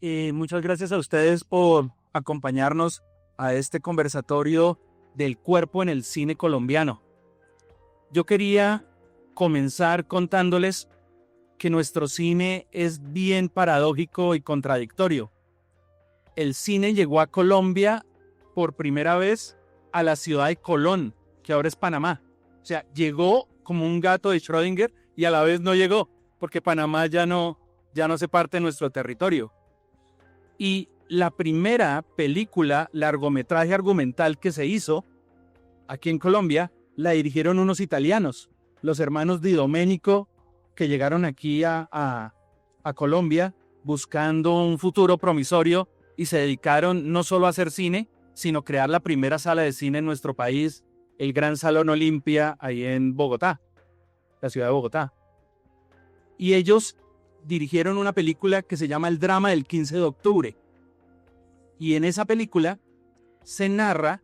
Muchas gracias a ustedes por acompañarnos a este conversatorio del cuerpo en el cine colombiano. Yo quería comenzar contándoles que nuestro cine es bien paradójico y contradictorio. El cine llegó a Colombia por primera vez a la ciudad de Colón, que ahora es Panamá. O sea, llegó como un gato de Schrödinger y a la vez no llegó, porque Panamá ya no se parte de nuestro territorio. Y la primera película, largometraje argumental que se hizo aquí en Colombia, la dirigieron unos italianos, los hermanos Di Domenico, que llegaron aquí a Colombia buscando un futuro promisorio y se dedicaron no solo a hacer cine, sino crear la primera sala de cine en nuestro país, el Gran Salón Olimpia, ahí en Bogotá, la ciudad de Bogotá. Y ellos dirigieron una película que se llama El drama del 15 de octubre. Y en esa película se narra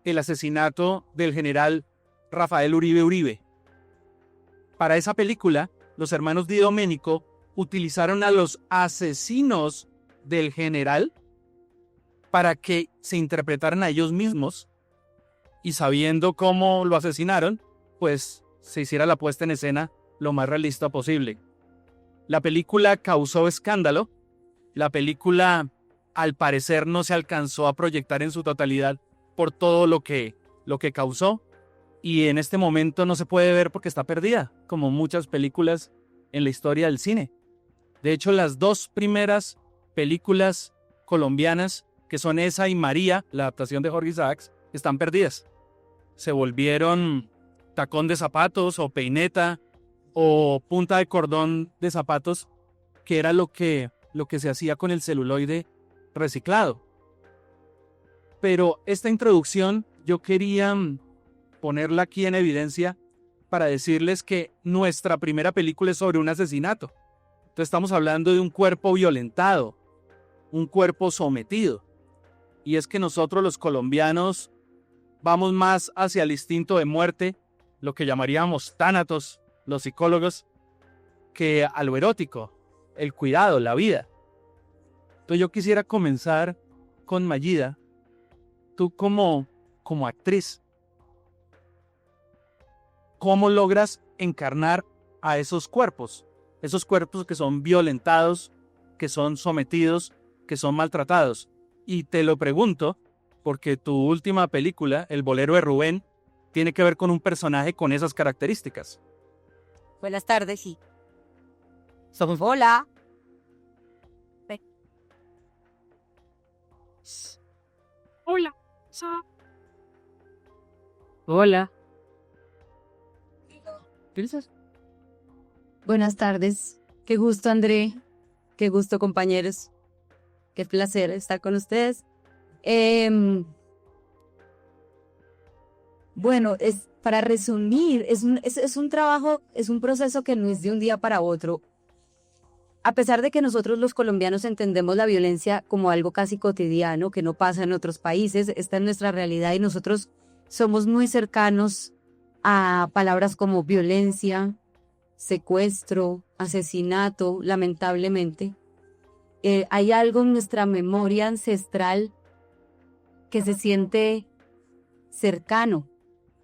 el asesinato del general Rafael Uribe Uribe. Para esa película, los hermanos Di Domenico utilizaron a los asesinos del general para que se interpretaran a ellos mismos y sabiendo cómo lo asesinaron, pues se hiciera la puesta en escena lo más realista posible. La película causó escándalo. La película, al parecer, no se alcanzó a proyectar en su totalidad por todo lo que causó. Y en este momento no se puede ver porque está perdida, como muchas películas en la historia del cine. De hecho, las dos primeras películas colombianas, que son esa y María, la adaptación de Jorge Isaacs, están perdidas. Se volvieron tacón de zapatos o peineta o punta de cordón de zapatos, que era lo que se hacía con el celuloide reciclado. Pero esta introducción yo quería ponerla aquí en evidencia para decirles que nuestra primera película es sobre un asesinato. Entonces estamos hablando de un cuerpo violentado, un cuerpo sometido. Y es que nosotros los colombianos vamos más hacia el instinto de muerte, lo que llamaríamos tánatos, los psicólogos, que a lo erótico, el cuidado, la vida. Entonces yo quisiera comenzar con Mayida, tú como actriz. ¿Cómo logras encarnar a esos cuerpos que son violentados, que son sometidos, que son maltratados? Y te lo pregunto porque tu última película, El bolero de Rubén, tiene que ver con un personaje con esas características. Buenas tardes, sí. Hola. Hola. Hola. Buenas tardes. Qué gusto, André. Qué gusto, compañeros. Qué placer estar con ustedes. Bueno, para resumir, es un trabajo, es un proceso que no es de un día para otro. A pesar de que nosotros los colombianos entendemos la violencia como algo casi cotidiano, que no pasa en otros países, esta es nuestra realidad y nosotros somos muy cercanos a palabras como violencia, secuestro, asesinato, lamentablemente. Hay algo en nuestra memoria ancestral que se siente cercano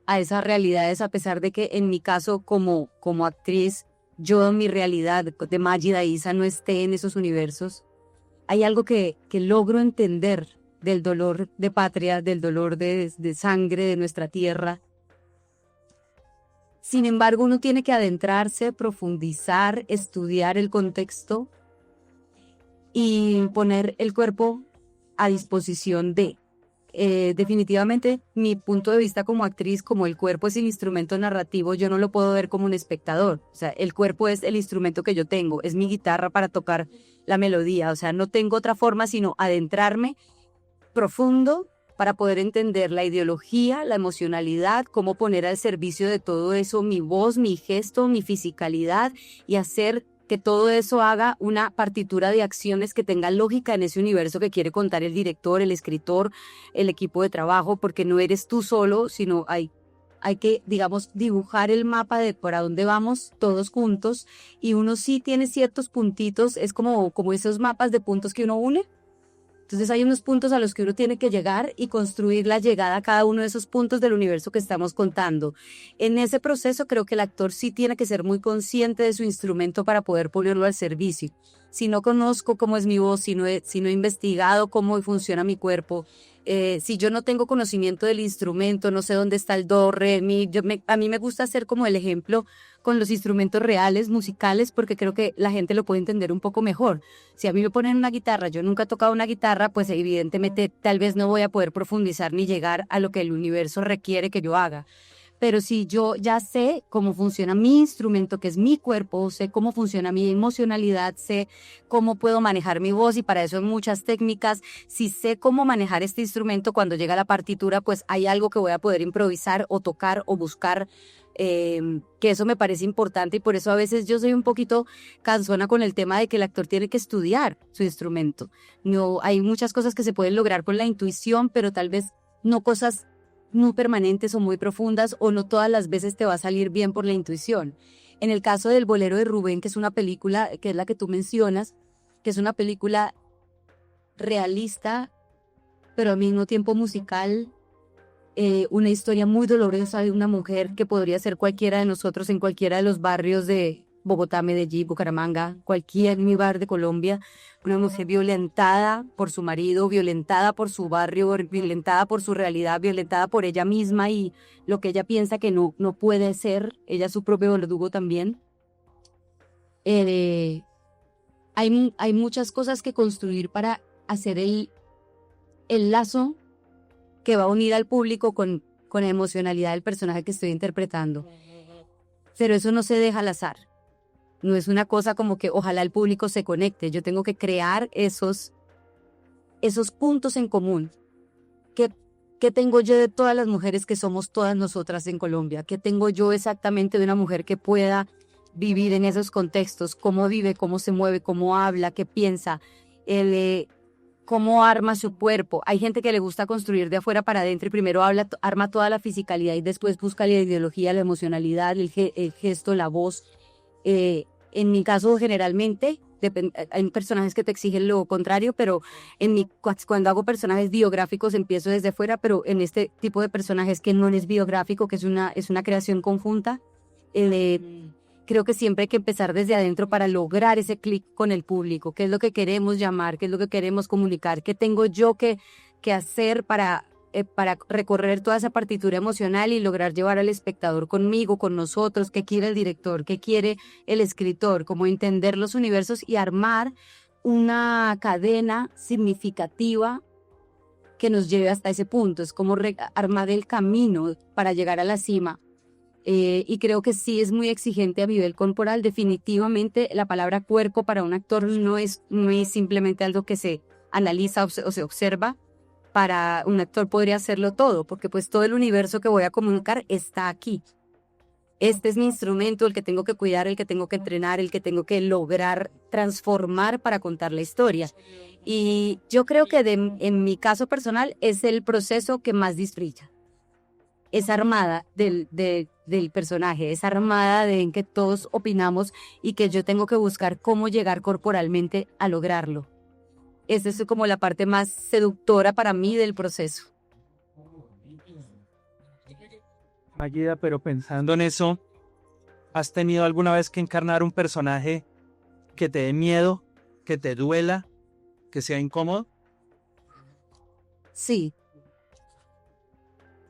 a esas realidades, a pesar de que en mi caso como actriz, yo en mi realidad de Mágida Isa no esté en esos universos. Hay algo que logro entender del dolor de patria, del dolor de sangre de nuestra tierra. Sin embargo, uno tiene que adentrarse, profundizar, estudiar el contexto y poner el cuerpo a disposición de. Definitivamente, mi punto de vista como actriz, como el cuerpo es el instrumento narrativo, yo no lo puedo ver como un espectador. O sea, el cuerpo es el instrumento que yo tengo, es mi guitarra para tocar la melodía. O sea, no tengo otra forma sino adentrarme profundo para poder entender la ideología, la emocionalidad, cómo poner al servicio de todo eso mi voz, mi gesto, mi fisicalidad y hacer que todo eso haga una partitura de acciones que tenga lógica en ese universo que quiere contar el director, el escritor, el equipo de trabajo, porque no eres tú solo, sino hay hay que, digamos, dibujar el mapa de para dónde vamos todos juntos, y uno sí tiene ciertos puntitos, es como esos mapas de puntos que uno une. Entonces hay unos puntos a los que uno tiene que llegar y construir la llegada a cada uno de esos puntos del universo que estamos contando. En ese proceso creo que el actor sí tiene que ser muy consciente de su instrumento para poder ponerlo al servicio. Si no conozco cómo es mi voz, si no he investigado cómo funciona mi cuerpo, si yo no tengo conocimiento del instrumento, no sé dónde está el do, re, mi, a mí me gusta hacer como el ejemplo con los instrumentos reales, musicales, porque creo que la gente lo puede entender un poco mejor. Si a mí me ponen una guitarra, yo nunca he tocado una guitarra, pues evidentemente tal vez no voy a poder profundizar ni llegar a lo que el universo requiere que yo haga. Pero si yo ya sé cómo funciona mi instrumento, que es mi cuerpo, sé cómo funciona mi emocionalidad, sé cómo puedo manejar mi voz, y para eso hay muchas técnicas. Si sé cómo manejar este instrumento, cuando llega la partitura, pues hay algo que voy a poder improvisar o tocar o buscar, que eso me parece importante, y por eso a veces yo soy un poquito cansona con el tema de que el actor tiene que estudiar su instrumento. No, hay muchas cosas que se pueden lograr con la intuición, pero tal vez no cosas muy permanentes o muy profundas, o no todas las veces te va a salir bien por la intuición. En el caso del Bolero de Rubén, que es una película, que es la que tú mencionas, que es una película realista, pero al mismo tiempo musical, una historia muy dolorosa de una mujer que podría ser cualquiera de nosotros en cualquiera de los barrios de Bogotá, Medellín, Bucaramanga, cualquier lugar de Colombia. Una mujer violentada por su marido, violentada por su barrio, violentada por su realidad, violentada por ella misma y lo que ella piensa que no puede ser. Ella es su propio verdugo también. Hay muchas cosas que construir para hacer el lazo que va a unir al público con la emocionalidad del personaje que estoy interpretando. Pero eso no se deja al azar. No es una cosa como que ojalá el público se conecte. Yo tengo que crear esos puntos en común. ¿Qué tengo yo de todas las mujeres que somos todas nosotras en Colombia? ¿Qué tengo yo exactamente de una mujer que pueda vivir en esos contextos? ¿Cómo vive? ¿Cómo se mueve? ¿Cómo habla? ¿Qué piensa? ¿Cómo arma su cuerpo? Hay gente que le gusta construir de afuera para adentro y primero arma toda la fisicalidad y después busca la ideología, la emocionalidad, el gesto, la voz. En mi caso, generalmente, hay personajes que te exigen lo contrario, pero cuando hago personajes biográficos empiezo desde fuera, pero en este tipo de personajes que no es biográfico, que es una creación conjunta, creo que siempre hay que empezar desde adentro para lograr ese clic con el público. ¿Qué es lo que queremos llamar? ¿Qué es lo que queremos comunicar? ¿Qué tengo yo que hacer para recorrer toda esa partitura emocional y lograr llevar al espectador conmigo, con nosotros? ¿Qué quiere el director? ¿Qué quiere el escritor? Cómo entender los universos y armar una cadena significativa que nos lleve hasta ese punto. Es como armar el camino para llegar a la cima. Y creo que sí es muy exigente a nivel corporal. Definitivamente la palabra cuerpo para un actor no es simplemente algo que se analiza o se observa. Para un actor podría hacerlo todo, porque pues todo el universo que voy a comunicar está aquí. Este es mi instrumento, el que tengo que cuidar, el que tengo que entrenar, el que tengo que lograr transformar para contar la historia. Y yo creo que en mi caso personal es el proceso que más disfruta. Esa armada del personaje, esa armada en que todos opinamos y que yo tengo que buscar cómo llegar corporalmente a lograrlo. Esa es como la parte más seductora para mí del proceso. Mágida, pero pensando en eso, ¿has tenido alguna vez que encarnar un personaje que te dé miedo, que te duela, que sea incómodo? Sí.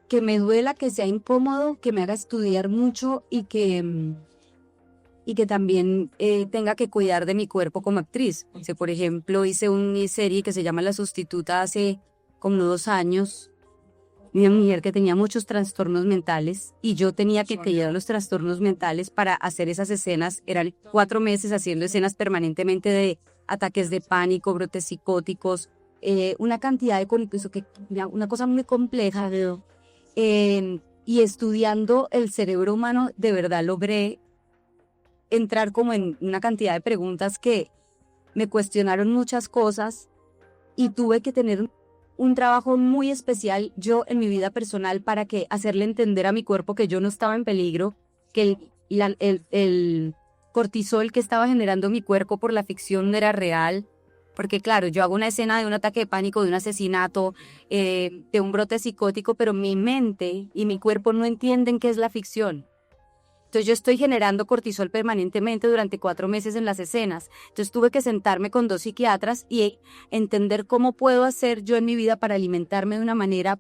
Que me duela, que sea incómodo, que me haga estudiar mucho y que también tenga que cuidar de mi cuerpo como actriz. Si, por ejemplo, hice una serie que se llama La Sustituta hace como 2 años, una mujer que tenía muchos trastornos mentales y yo tenía que cuidar los trastornos mentales para hacer esas escenas. Eran 4 meses haciendo escenas permanentemente de ataques de pánico, brotes psicóticos, una cantidad una cosa muy compleja. Y estudiando el cerebro humano, de verdad logré entrar como en una cantidad de preguntas que me cuestionaron muchas cosas y tuve que tener un trabajo muy especial yo en mi vida personal para que hacerle entender a mi cuerpo que yo no estaba en peligro, que el cortisol que estaba generando mi cuerpo por la ficción no era real. Porque claro, yo hago una escena de un ataque de pánico, de un asesinato, de un brote psicótico, pero mi mente y mi cuerpo no entienden qué es la ficción. Entonces yo estoy generando cortisol permanentemente durante 4 meses en las escenas. Entonces tuve que sentarme con 2 psiquiatras y entender cómo puedo hacer yo en mi vida para alimentarme de una manera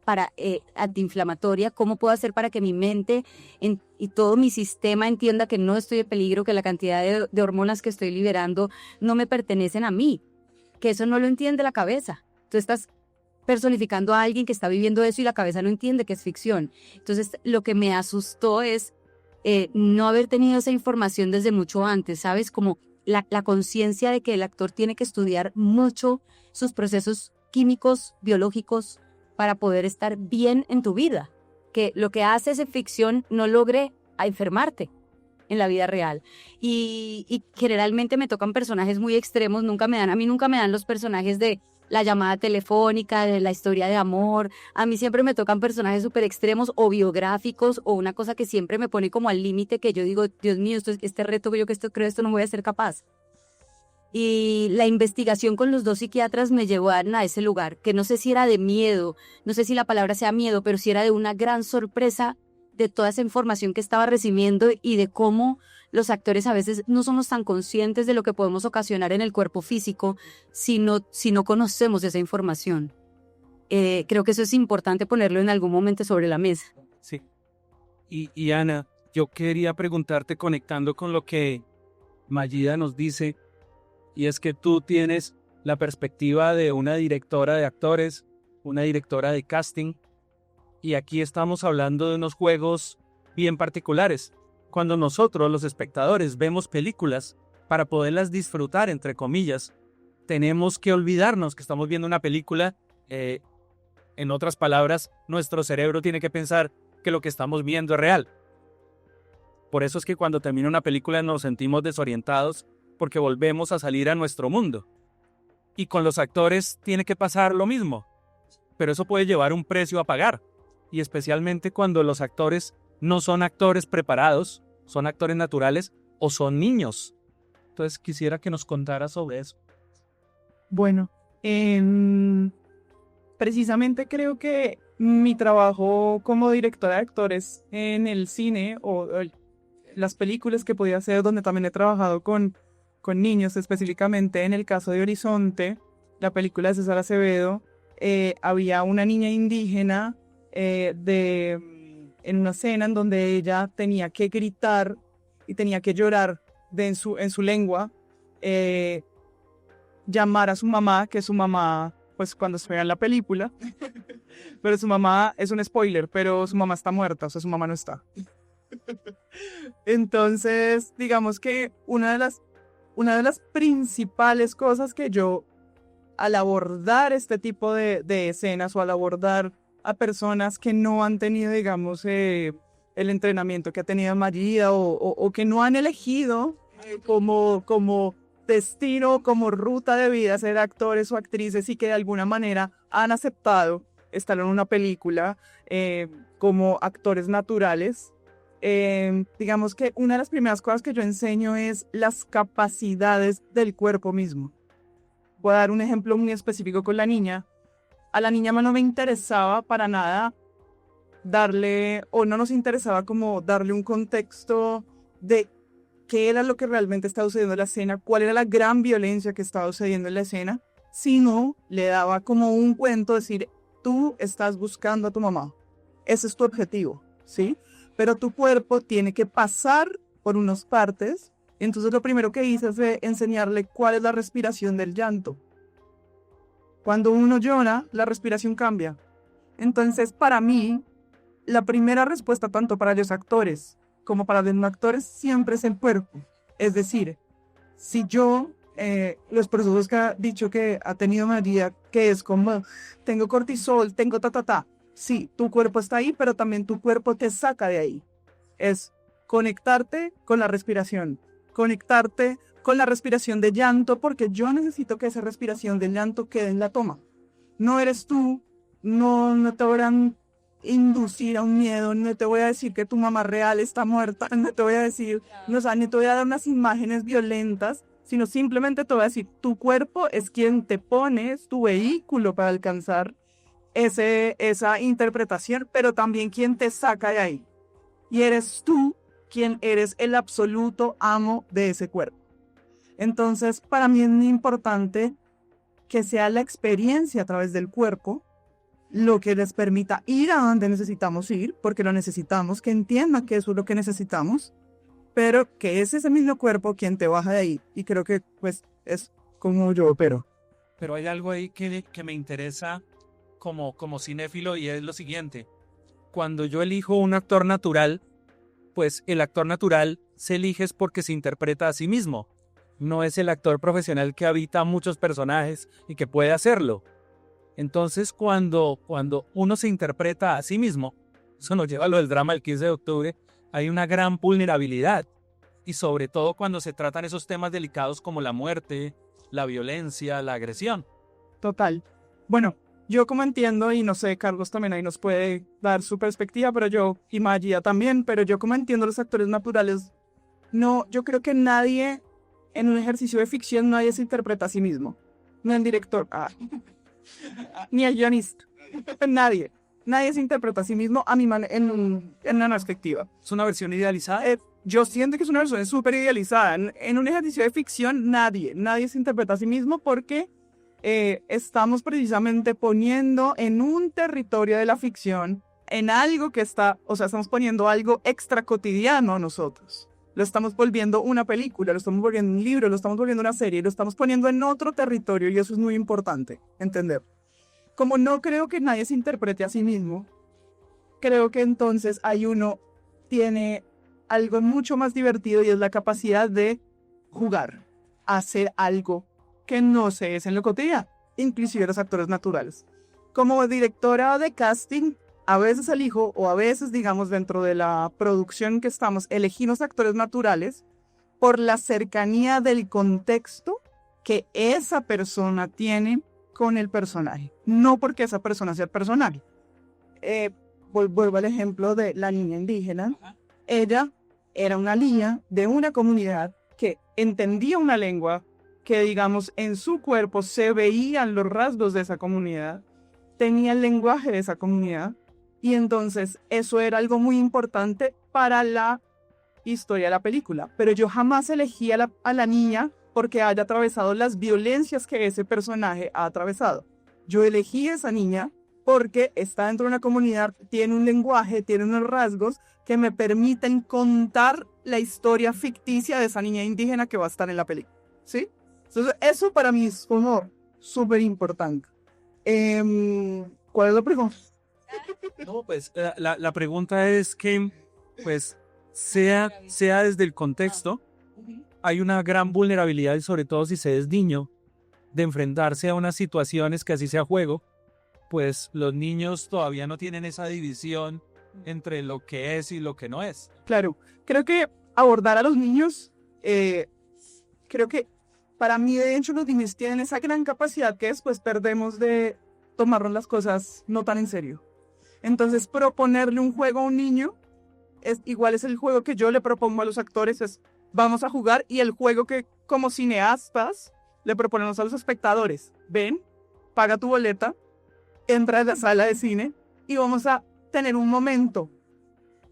antiinflamatoria, cómo puedo hacer para que mi mente y todo mi sistema entienda que no estoy en peligro, que la cantidad de hormonas que estoy liberando no me pertenecen a mí, que eso no lo entiende la cabeza. Tú estás personificando a alguien que está viviendo eso y la cabeza no entiende que es ficción. Entonces lo que me asustó es no haber tenido esa información desde mucho antes, ¿sabes? Como la conciencia de que el actor tiene que estudiar mucho sus procesos químicos, biológicos, para poder estar bien en tu vida. Que lo que haces en ficción no logre a enfermarte en la vida real. Y generalmente me tocan personajes muy extremos, a mí nunca me dan los personajes de la llamada telefónica, de la historia de amor. A mí siempre me tocan personajes súper extremos o biográficos o una cosa que siempre me pone como al límite, que yo digo, Dios mío, este reto que yo creo esto no voy a ser capaz. Y la investigación con los 2 psiquiatras me llevaron a ese lugar, que no sé si era de miedo, no sé si la palabra sea miedo, pero sí era de una gran sorpresa de toda esa información que estaba recibiendo y de cómo los actores a veces no somos tan conscientes de lo que podemos ocasionar en el cuerpo físico si no conocemos esa información. Creo que eso es importante ponerlo en algún momento sobre la mesa. Sí. Y Ana, yo quería preguntarte, conectando con lo que Mayida nos dice, y es que tú tienes la perspectiva de una directora de actores, una directora de casting, y aquí estamos hablando de unos juegos bien particulares. Cuando nosotros, los espectadores, vemos películas, para poderlas disfrutar, entre comillas, tenemos que olvidarnos que estamos viendo una película. En otras palabras, nuestro cerebro tiene que pensar que lo que estamos viendo es real. Por eso es que cuando termina una película nos sentimos desorientados, porque volvemos a salir a nuestro mundo. Y con los actores tiene que pasar lo mismo, pero eso puede llevar un precio a pagar. Y especialmente cuando los actores no son actores preparados, son actores naturales o son niños. Entonces quisiera que nos contara sobre eso. Bueno, precisamente creo que mi trabajo como directora de actores en el cine o las películas que podía hacer, donde también he trabajado con niños, específicamente en el caso de Horizonte, la película de César Acevedo, había una niña indígena en una escena en donde ella tenía que gritar y tenía que llorar en su lengua, llamar a su mamá, que su mamá, pues cuando se vea en la película, pero su mamá, es un spoiler, pero su mamá está muerta, o sea, su mamá no está. Entonces, digamos que una de las principales cosas que yo, al abordar este tipo de escenas o al abordar a personas que no han tenido, digamos, el entrenamiento que ha tenido Mayida o que no han elegido como destino, como ruta de vida ser actores o actrices y que de alguna manera han aceptado estar en una película como actores naturales. Digamos que una de las primeras cosas que yo enseño es las capacidades del cuerpo mismo. Voy a dar un ejemplo muy específico con la niña. A la niña no me interesaba para nada no nos interesaba como darle un contexto de qué era lo que realmente estaba sucediendo en la escena, cuál era la gran violencia que estaba sucediendo en la escena, sino le daba como un cuento, decir, tú estás buscando a tu mamá, ese es tu objetivo, ¿sí? Pero tu cuerpo tiene que pasar por unas partes. Entonces lo primero que hice es enseñarle cuál es la respiración del llanto. Cuando uno llora, la respiración cambia. Entonces, para mí, la primera respuesta tanto para los actores como para los no actores siempre es el cuerpo. Es decir, si yo, los procesos que ha dicho que ha tenido María, que es como, tengo cortisol, tengo sí, tu cuerpo está ahí, pero también tu cuerpo te saca de ahí. Es conectarte con la respiración, conectarte con la respiración de llanto, porque yo necesito que esa respiración de llanto quede en la toma. no eres tú, no te van a inducir a un miedo, no te voy a decir que tu mamá real está muerta, no te voy a decir, no, o sea, ni te voy a dar unas imágenes violentas, sino simplemente te voy a decir, tu cuerpo es quien te pone, es tu vehículo para alcanzar esa interpretación, pero también quien te saca de ahí. Y eres tú quien eres el absoluto amo de ese cuerpo. Entonces, para mí es muy importante que sea la experiencia a través del cuerpo lo que les permita ir a donde necesitamos ir, porque lo necesitamos, que entiendan que eso es lo que necesitamos, pero que es ese mismo cuerpo quien te baja de ahí. Y creo que pues es como yo opero. Pero hay algo ahí que me interesa como cinéfilo y es lo siguiente. Cuando yo elijo un actor natural, pues el actor natural se elige es porque se interpreta a sí mismo. No es el actor profesional que habita muchos personajes y que puede hacerlo. Entonces, cuando uno se interpreta a sí mismo, eso nos lleva a lo del drama del 15 de octubre, hay una gran vulnerabilidad. Y sobre todo cuando se tratan esos temas delicados como la muerte, la violencia, la agresión. Total. Bueno, yo como entiendo, y no sé, Carlos también ahí nos puede dar su perspectiva, y Magia también, pero yo como entiendo los actores naturales, no, yo creo que nadie en un ejercicio de ficción, nadie se interpreta a sí mismo. Ni el director, ni el guionista, nadie. Nadie se interpreta a sí mismo en una perspectiva. ¿Es una versión idealizada? Yo siento que es una versión súper idealizada. En un ejercicio de ficción, nadie se interpreta a sí mismo porque estamos precisamente poniendo en un territorio de la ficción, en algo que estamos poniendo algo extra cotidiano a nosotros. Lo estamos volviendo una película, lo estamos volviendo un libro, lo estamos volviendo una serie, lo estamos poniendo en otro territorio y eso es muy importante entender. Como no creo que nadie se interprete a sí mismo, creo que entonces uno tiene algo mucho más divertido y es la capacidad de jugar, hacer algo que no se es en lo cotidiano, inclusive los actores naturales. Como directora de casting, a veces elijo, o a veces, digamos, dentro de la producción que estamos, elegimos actores naturales por la cercanía del contexto que esa persona tiene con el personaje, no porque esa persona sea el personaje. Vuelvo al ejemplo de la niña indígena. Ella era una niña de una comunidad que entendía una lengua, que digamos en su cuerpo se veían los rasgos de esa comunidad, tenía el lenguaje de esa comunidad, y entonces eso era algo muy importante para la historia de la película. Pero yo jamás elegí a la niña porque haya atravesado las violencias que ese personaje ha atravesado. Yo elegí a esa niña porque está dentro de una comunidad, tiene un lenguaje, tiene unos rasgos que me permiten contar la historia ficticia de esa niña indígena que va a estar en la película, ¿sí? Entonces, eso para mí es como súper importante. ¿Cuál es la pregunta? No, pues la pregunta es que, pues, sea desde el contexto, hay una gran vulnerabilidad, y sobre todo si se es niño, de enfrentarse a unas situaciones que así sea juego, pues los niños todavía no tienen esa división entre lo que es y lo que no es. Claro, creo que abordar a los niños, creo que para mí de hecho los niños tienen esa gran capacidad que después perdemos de tomarnos las cosas no tan en serio. Entonces proponerle un juego a un niño, es el juego que yo le propongo a los actores, es vamos a jugar, y el juego que como cineastas le proponemos a los espectadores, ven, paga tu boleta, entra a la sala de cine y vamos a tener un momento,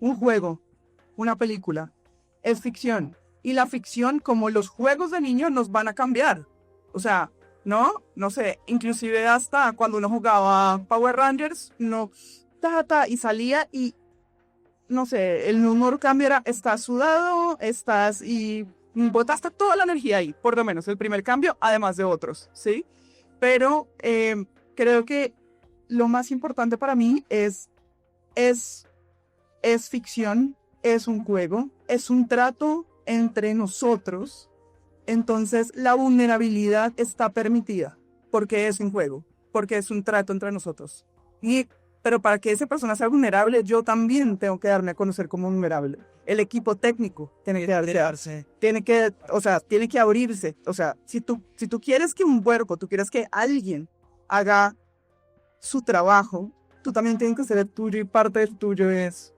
un juego, una película. Es ficción. Y la ficción, como los juegos de niños, nos van a cambiar. O sea, no sé, inclusive hasta cuando uno jugaba Power Rangers, y salía y, no sé, el humor cambia, estás sudado, y botaste toda la energía ahí, por lo menos el primer cambio, además de otros, ¿sí? Pero creo que lo más importante para mí es ficción, es un juego, es un trato entre nosotros. Entonces la vulnerabilidad está permitida porque es un juego, porque es un trato entre nosotros. Pero para que esa persona sea vulnerable, yo también tengo que darme a conocer como vulnerable. El equipo técnico tiene que darse. Tiene que abrirse. O sea, si tú quieres que un cuerpo, tú quieres que alguien haga su trabajo, tú también tienes que hacer el tuyo y parte del tuyo es,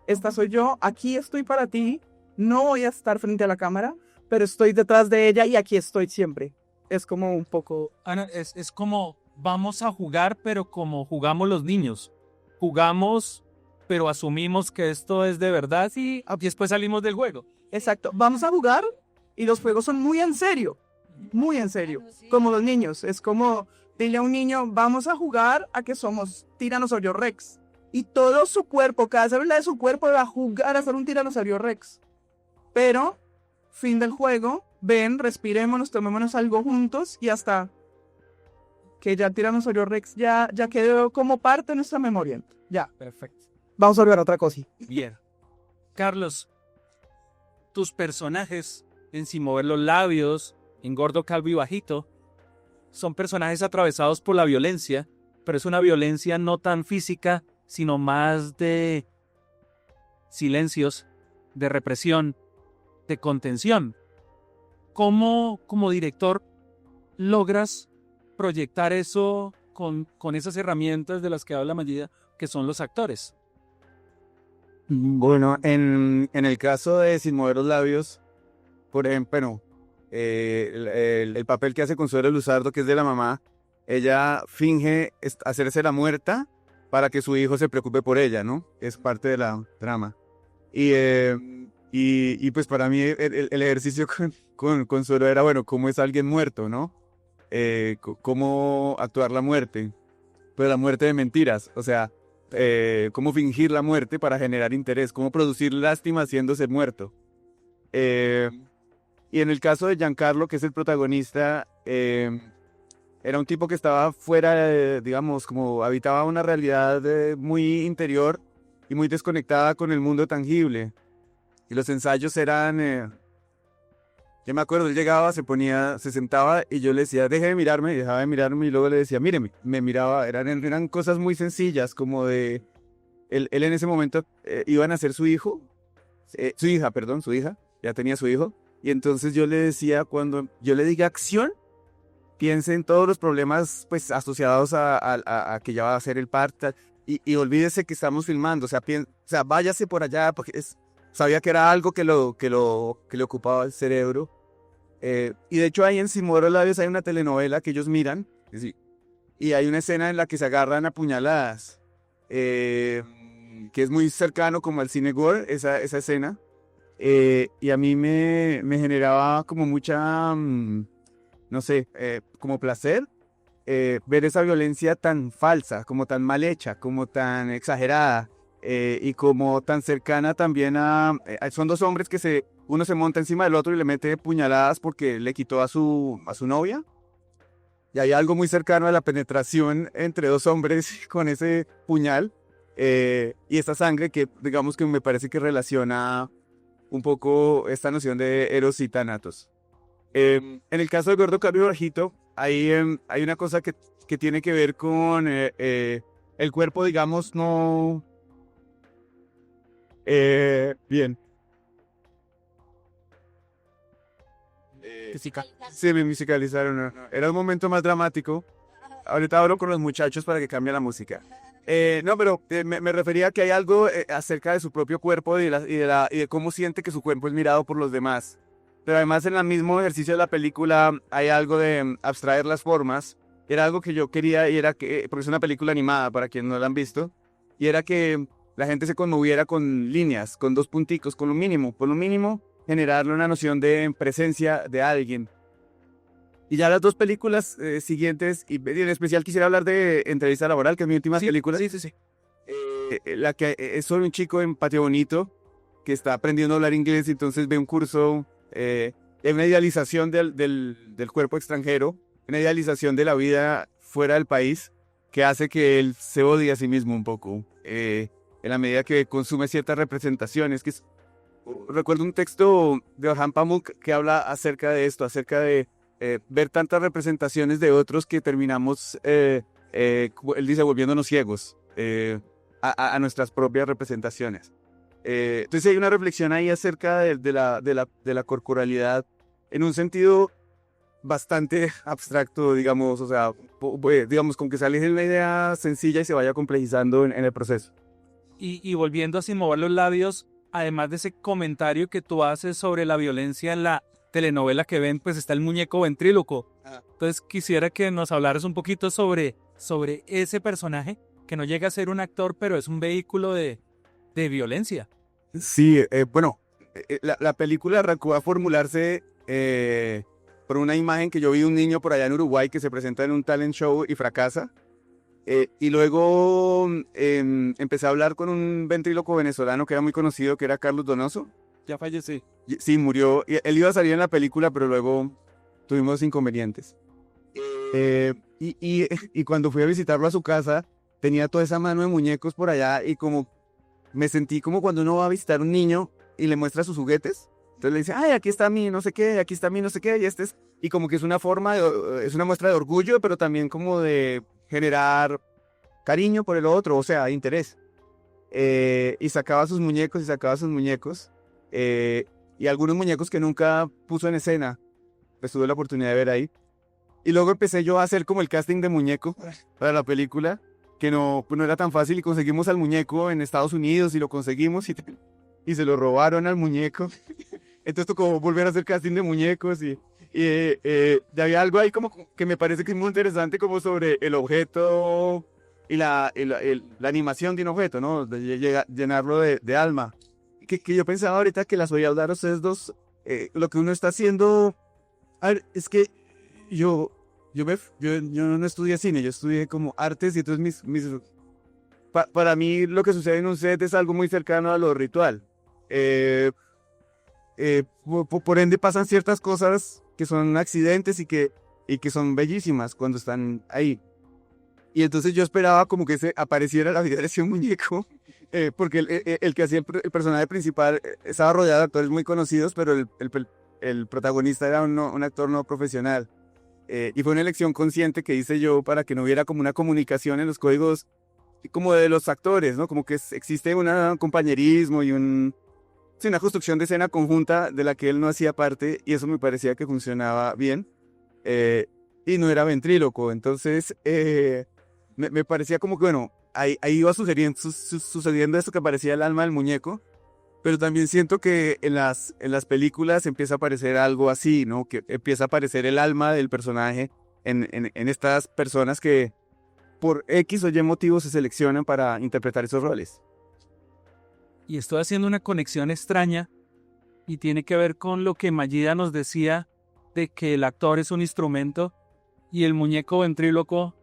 esta soy yo, aquí estoy para ti, no voy a estar frente a la cámara, pero estoy detrás de ella y aquí estoy siempre. Es como un poco... Ana, es como vamos a jugar, pero como jugamos los niños. Jugamos, pero asumimos que esto es de verdad y después salimos del juego. Exacto, vamos a jugar y los juegos son muy en serio, como los niños. Es como, dile a un niño, vamos a jugar a que somos tiranosaurio rex. Y todo su cuerpo, cada célula de su cuerpo va a jugar a ser un tiranosaurio rex. Pero, fin del juego, ven, respirémonos, tomémonos algo juntos y hasta que ya tiranosaurio rex ya quedó como parte de nuestra memoria. Ya, Perfecto. vamos a olvidar otra cosa. Bien. Carlos, tus personajes en Sin Mover los Labios, en Gordo, Calvo y Bajito, son personajes atravesados por la violencia, pero es una violencia no tan física, sino más de silencios, de represión, de contención. ¿Cómo, como director, logras proyectar eso con esas herramientas de las que habla Mayida, que son los actores? Bueno, en el caso de Sin Mover los Labios, por ejemplo, bueno, el papel que hace Consuelo Luzardo, que es de la mamá, ella finge hacerse la muerta para que su hijo se preocupe por ella, ¿no? Es parte de la trama. Y pues para mí el ejercicio con Consuelo era, bueno, ¿cómo es alguien muerto, no? ¿Cómo actuar la muerte? Pero la muerte de mentiras, o sea, cómo fingir la muerte para generar interés, cómo producir lástima haciéndose muerto. Y en el caso de Giancarlo, que es el protagonista, era un tipo que estaba fuera, digamos, como habitaba una realidad muy interior y muy desconectada con el mundo tangible. Y los ensayos eran, yo me acuerdo, él llegaba, se sentaba y yo le decía, deje de mirarme, y dejaba de mirarme y luego le decía, míreme, me miraba, eran cosas muy sencillas, como de, él en ese momento iban a ser su hija, ya tenía su hijo, y entonces yo le decía, cuando yo le diga acción, piense en todos los problemas pues asociados a que ya va a ser el parto, y olvídese que estamos filmando, o sea, váyase por allá, porque sabía que era algo que le ocupaba el cerebro. Y de hecho ahí en Sin Mover los Labios hay una telenovela que ellos miran, y hay una escena en la que se agarran a puñaladas, que es muy cercano como al cine gore, esa escena. Y a mí me generaba como mucha, no sé, como placer ver esa violencia tan falsa, como tan mal hecha, como tan exagerada, y como tan cercana también son dos hombres que uno se monta encima del otro y le mete puñaladas porque le quitó a su novia. Y hay algo muy cercano a la penetración entre dos hombres con ese puñal, y esa sangre que digamos que me parece que relaciona un poco esta noción de Eros y Thanatos. En el caso de Gordo, Calvo y Bajito, hay una cosa que tiene que ver con el cuerpo, digamos, no... bien. Sí, me musicalizaron. No. Era un momento más dramático. Ahorita hablo con los muchachos para que cambie la música. No, pero me refería a que hay algo acerca de su propio cuerpo y de cómo siente que su cuerpo es mirado por los demás. Pero además en el mismo ejercicio de la película hay algo de abstraer las formas. Era algo que yo quería y era que, porque es una película animada para quienes no la han visto, y era que la gente se conmoviera con líneas, con dos punticos, con lo mínimo. Por lo mínimo, generarle una noción de presencia de alguien. Y ya las dos películas siguientes, y en especial quisiera hablar de Entrevista Laboral, que es mi última película. Sí. La que es sobre un chico en Patio Bonito que está aprendiendo a hablar inglés, y entonces ve un curso, una idealización del cuerpo extranjero, una idealización de la vida fuera del país, que hace que él se odie a sí mismo un poco, en la medida que consume ciertas representaciones. Recuerdo un texto de Orhan Pamuk que habla acerca de esto, acerca de ver tantas representaciones de otros que terminamos, él dice, volviéndonos ciegos a nuestras propias representaciones. Entonces hay una reflexión ahí acerca de la corporalidad, en un sentido bastante abstracto, digamos, o sea, digamos, con que se aleje de una idea sencilla y se vaya complejizando en el proceso. Y volviendo a Sin mover los labios, además de ese comentario que tú haces sobre la violencia en la telenovela que ven, pues está el muñeco ventríloco. Entonces quisiera que nos hablaras un poquito sobre ese personaje, que no llega a ser un actor, pero es un vehículo de violencia. Sí, bueno, la película arrancó a formularse por una imagen que yo vi de un niño por allá en Uruguay que se presenta en un talent show y fracasa. Y luego empecé a hablar con un ventríloco venezolano que era muy conocido, que era Carlos Donoso. Ya fallecí. Sí, murió. Él iba a salir en la película, pero luego tuvimos inconvenientes. Y cuando fui a visitarlo a su casa, tenía toda esa mano de muñecos por allá y como me sentí como cuando uno va a visitar a un niño y le muestra sus juguetes. Entonces le dice, ay, aquí está mi no sé qué, aquí está mi no sé qué, y este es... Y como que es una forma, es una muestra de orgullo, pero también como de generar cariño por el otro, o sea, interés. Y sacaba sus muñecos y sacaba sus muñecos. Y algunos muñecos que nunca puso en escena, pues tuve la oportunidad de ver ahí. Y luego empecé yo a hacer como el casting de muñeco para la película, que no, pues no era tan fácil y conseguimos al muñeco en Estados Unidos y lo conseguimos y se lo robaron al muñeco. Entonces tocó volver a hacer casting de muñecos y había algo ahí como que me parece que es muy interesante como sobre el objeto y la animación de un objeto, ¿no? Llenarlo de alma. Que yo pensaba ahorita que las oía hablar a ustedes dos, lo que uno está haciendo, a ver, es que yo no estudié cine, yo estudié como artes y entonces para mí lo que sucede en un set es algo muy cercano a lo ritual. Por ende pasan ciertas cosas que son accidentes y que son bellísimas cuando están ahí. Y entonces yo esperaba como que se apareciera la vida de ese muñeco, porque el que hacía el personaje principal estaba rodeado de actores muy conocidos, pero el protagonista era un actor no profesional. Y fue una elección consciente que hice yo para que no hubiera como una comunicación en los códigos como de los actores, ¿no? Como que existe un compañerismo y una construcción de escena conjunta de la que él no hacía parte y eso me parecía que funcionaba bien. Y no era ventríloco, entonces me parecía como que, bueno, ahí iba sucediendo esto que parecía el alma del muñeco, pero también siento que en las películas empieza a aparecer algo así, ¿no? Que empieza a aparecer el alma del personaje en estas personas que por X o Y motivos se seleccionan para interpretar esos roles. Y estoy haciendo una conexión extraña y tiene que ver con lo que Mayida nos decía de que el actor es un instrumento y el muñeco ventríloco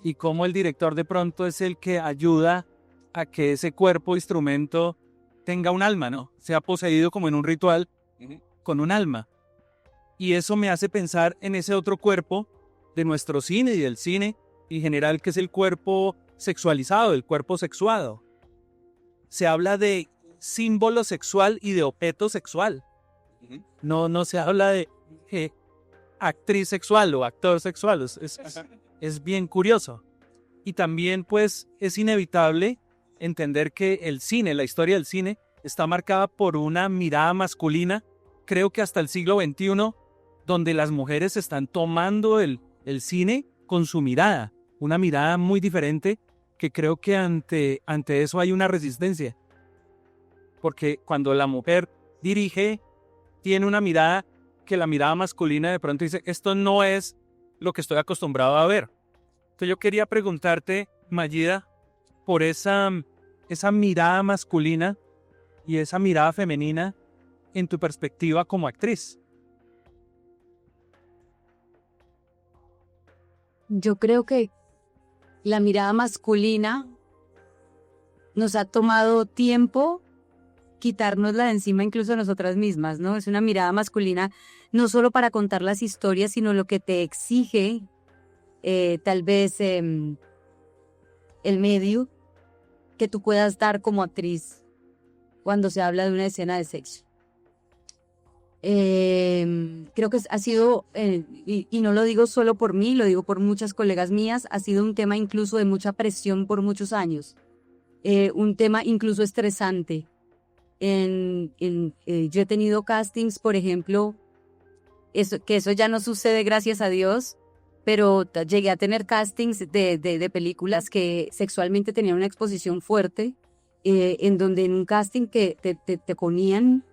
y cómo el director de pronto es el que ayuda a que ese cuerpo instrumento tenga un alma, ¿no? Sea poseído como en un ritual con un alma. Y eso me hace pensar en ese otro cuerpo de nuestro cine y del cine en general, que es el cuerpo sexualizado, el cuerpo sexuado. Se habla de símbolo sexual y de objeto sexual. No se habla de actriz sexual o actor sexual. Es bien curioso. Y también pues es inevitable entender que el cine, la historia del cine, está marcada por una mirada masculina, creo que hasta el siglo XXI, donde las mujeres están tomando el cine con su mirada, una mirada muy diferente, que creo que ante eso hay una resistencia. Porque cuando la mujer dirige, tiene una mirada que la mirada masculina de pronto dice, esto no es lo que estoy acostumbrado a ver. Entonces yo quería preguntarte, Mayida, por esa mirada masculina y esa mirada femenina en tu perspectiva como actriz. Yo creo que la mirada masculina nos ha tomado tiempo quitárnosla de encima incluso nosotras mismas, ¿no? Es una mirada masculina no solo para contar las historias, sino lo que te exige tal vez el medio que tú puedas dar como actriz cuando se habla de una escena de sexo. Creo que ha sido, y no lo digo solo por mí, lo digo por muchas colegas mías, ha sido un tema incluso de mucha presión por muchos años, un tema incluso estresante. Yo he tenido castings, por ejemplo, eso ya no sucede, gracias a Dios, pero llegué a tener castings de películas que sexualmente tenían una exposición fuerte, en donde en un casting que te ponían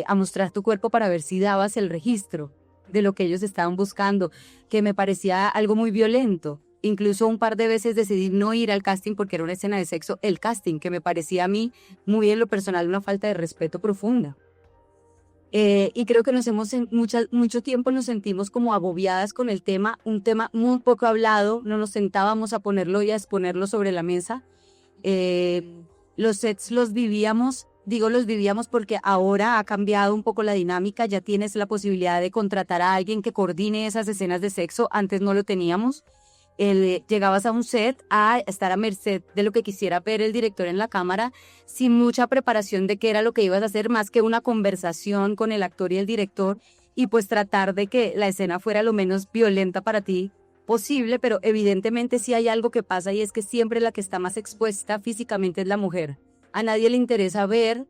a mostrar tu cuerpo para ver si dabas el registro de lo que ellos estaban buscando, que me parecía algo muy violento. Incluso un par de veces decidí no ir al casting porque era una escena de sexo, el casting, que me parecía a mí, muy en lo personal, una falta de respeto profunda. Y creo que mucho tiempo nos sentimos como agobiadas con el tema, un tema muy poco hablado, no nos sentábamos a ponerlo y a exponerlo sobre la mesa. Los sets los vivíamos porque ahora ha cambiado un poco la dinámica, ya tienes la posibilidad de contratar a alguien que coordine esas escenas de sexo, antes no lo teníamos. Llegabas a un set a estar a merced de lo que quisiera ver el director en la cámara, sin mucha preparación de qué era lo que ibas a hacer, más que una conversación con el actor y el director, y pues tratar de que la escena fuera lo menos violenta para ti posible, pero evidentemente sí hay algo que pasa, y es que siempre la que está más expuesta físicamente es la mujer. A nadie le interesa ver.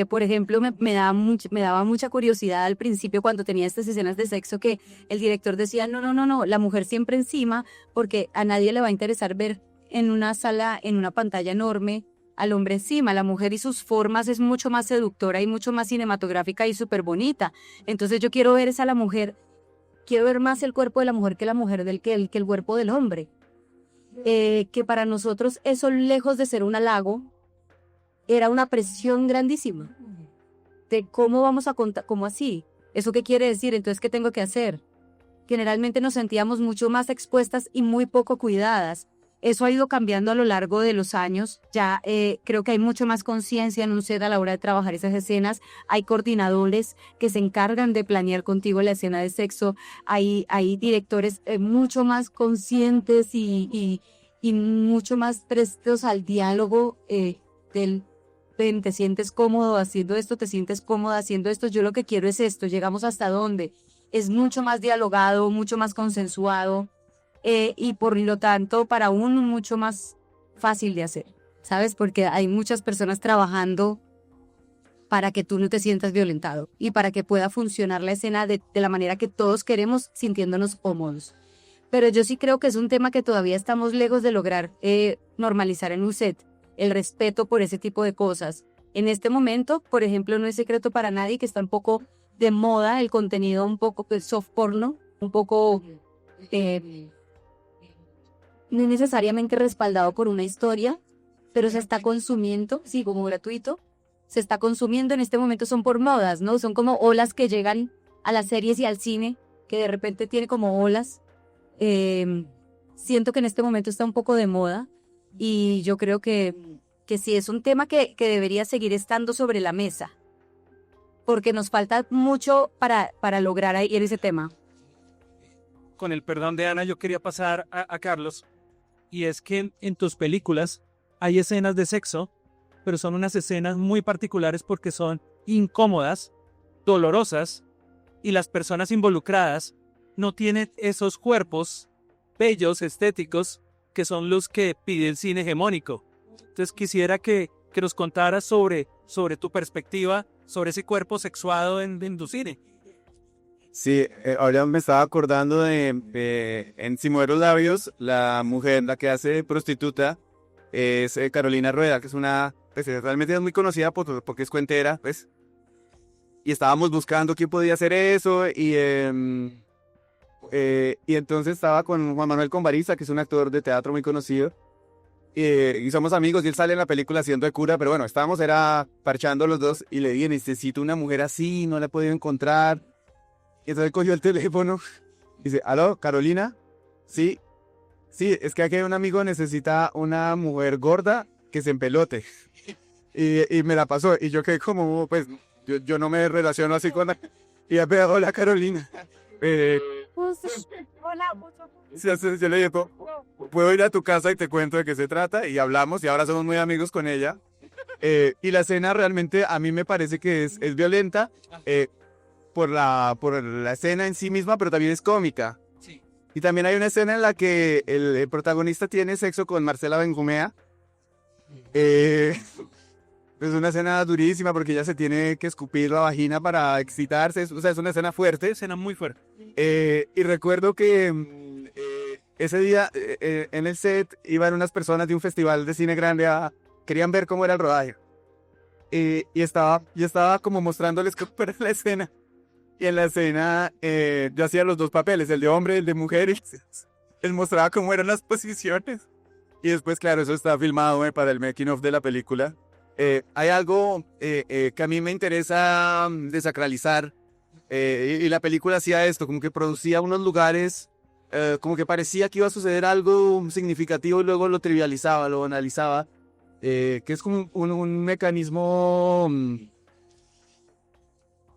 Por ejemplo, me daba mucha curiosidad al principio cuando tenía estas escenas de sexo, que el director decía, no, la mujer siempre encima, porque a nadie le va a interesar ver en una sala, en una pantalla enorme, al hombre encima. La mujer y sus formas es mucho más seductora y mucho más cinematográfica y súper bonita. Entonces yo quiero ver esa la mujer, quiero ver más el cuerpo de la mujer que el cuerpo del hombre. Que para nosotros eso, lejos de ser un halago, era una presión grandísima de cómo vamos a contar, cómo así, ¿eso qué quiere decir? Entonces, ¿qué tengo que hacer? Generalmente nos sentíamos mucho más expuestas y muy poco cuidadas. Eso ha ido cambiando a lo largo de los años. Ya creo que hay mucho más conciencia en un set a la hora de trabajar esas escenas. Hay coordinadores que se encargan de planear contigo la escena de sexo. Hay directores mucho más conscientes y mucho más prestos al diálogo te sientes cómodo haciendo esto, te sientes cómoda haciendo esto, yo lo que quiero es esto, llegamos hasta dónde. Es mucho más dialogado, mucho más consensuado, y por lo tanto para uno mucho más fácil de hacer, ¿sabes? Porque hay muchas personas trabajando para que tú no te sientas violentado y para que pueda funcionar la escena de la manera que todos queremos, sintiéndonos cómodos. Pero yo sí creo que es un tema que todavía estamos lejos de lograr normalizar en un set. El respeto por ese tipo de cosas. En este momento, por ejemplo, no es secreto para nadie que está un poco de moda el contenido un poco soft porno, un poco no necesariamente respaldado por una historia, pero se está consumiendo, sí, como gratuito, se está consumiendo en este momento, son por modas, ¿no? Son como olas que llegan a las series y al cine, que de repente tiene como olas. Siento que en este momento está un poco de moda. Y yo creo que sí es un tema que debería seguir estando sobre la mesa, porque nos falta mucho para lograr ahí ese tema. Con el perdón de Ana, yo quería pasar a Carlos, y es que en tus películas hay escenas de sexo, pero son unas escenas muy particulares porque son incómodas, dolorosas, y las personas involucradas no tienen esos cuerpos bellos, estéticos, que son los que pide el cine hegemónico. Entonces quisiera que nos contaras sobre tu perspectiva, sobre ese cuerpo sexuado en tu cine. Sí, ahora me estaba acordando en Si muero los labios, la mujer, la que hace prostituta, es Carolina Rueda, que es pues realmente es muy conocida porque es cuentera, pues. Y estábamos buscando quién podía hacer eso, y entonces estaba con Juan Manuel Convariza, que es un actor de teatro muy conocido, y somos amigos, y él sale en la película haciendo de cura, pero bueno, era parchando los dos, y le dije, necesito una mujer así, no la he podido encontrar. Y entonces cogió el teléfono, y dice, ¿aló, Carolina? Sí, es que aquí un amigo necesita una mujer gorda que se empelote. Y me la pasó, y yo quedé como, pues, yo no me relaciono así con la... Y ya me hola, Carolina. Yo le digo, puedo ir a tu casa y te cuento de qué se trata, y hablamos, y ahora somos muy amigos con ella. Y la escena realmente a mí me parece que es violenta, por la escena en sí misma, pero también es cómica. Sí. Y también hay una escena en la que el protagonista tiene sexo con Marcela Benjumea. Es una escena durísima porque ella se tiene que escupir la vagina para excitarse. O sea, es una escena fuerte. Escena muy fuerte. Y recuerdo que ese día en el set iban unas personas de un festival de cine grande querían ver cómo era el rodaje. Y estaba como mostrándoles cómo era la escena. Y en la escena yo hacía los dos papeles, el de hombre y el de mujer. Y les mostraba cómo eran las posiciones. Y después, claro, eso está filmado para el making of de la película. Hay algo que a mí me interesa desacralizar. Y la película hacía esto, como que producía unos lugares, como que parecía que iba a suceder algo significativo y luego lo trivializaba, lo analizaba. Que es como un mecanismo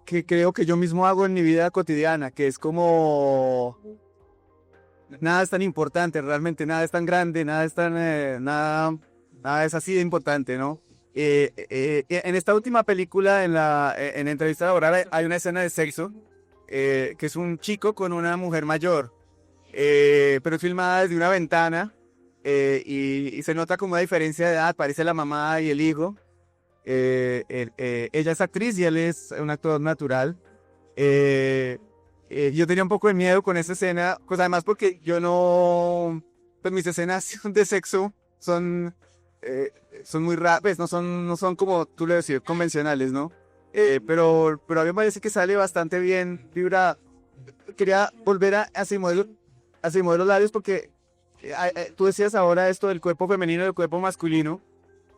que creo que yo mismo hago en mi vida cotidiana, que es como nada es tan importante, realmente nada es tan grande, nada es así de importante, ¿no? En esta última película, en Entrevista Laboral, hay una escena de sexo, que es un chico con una mujer mayor, pero es filmada desde una ventana, y se nota como una diferencia de edad, parece la mamá y el hijo. Ella es actriz y él es un actor natural. Yo tenía un poco de miedo con esa escena, pues además porque pues mis escenas de sexo son muy rápidas, no son como tú le decías, convencionales, ¿no? Pero a mí me parece que sale bastante bien librada. Quería volver a Simón de los labios porque tú decías ahora esto del cuerpo femenino y del cuerpo masculino,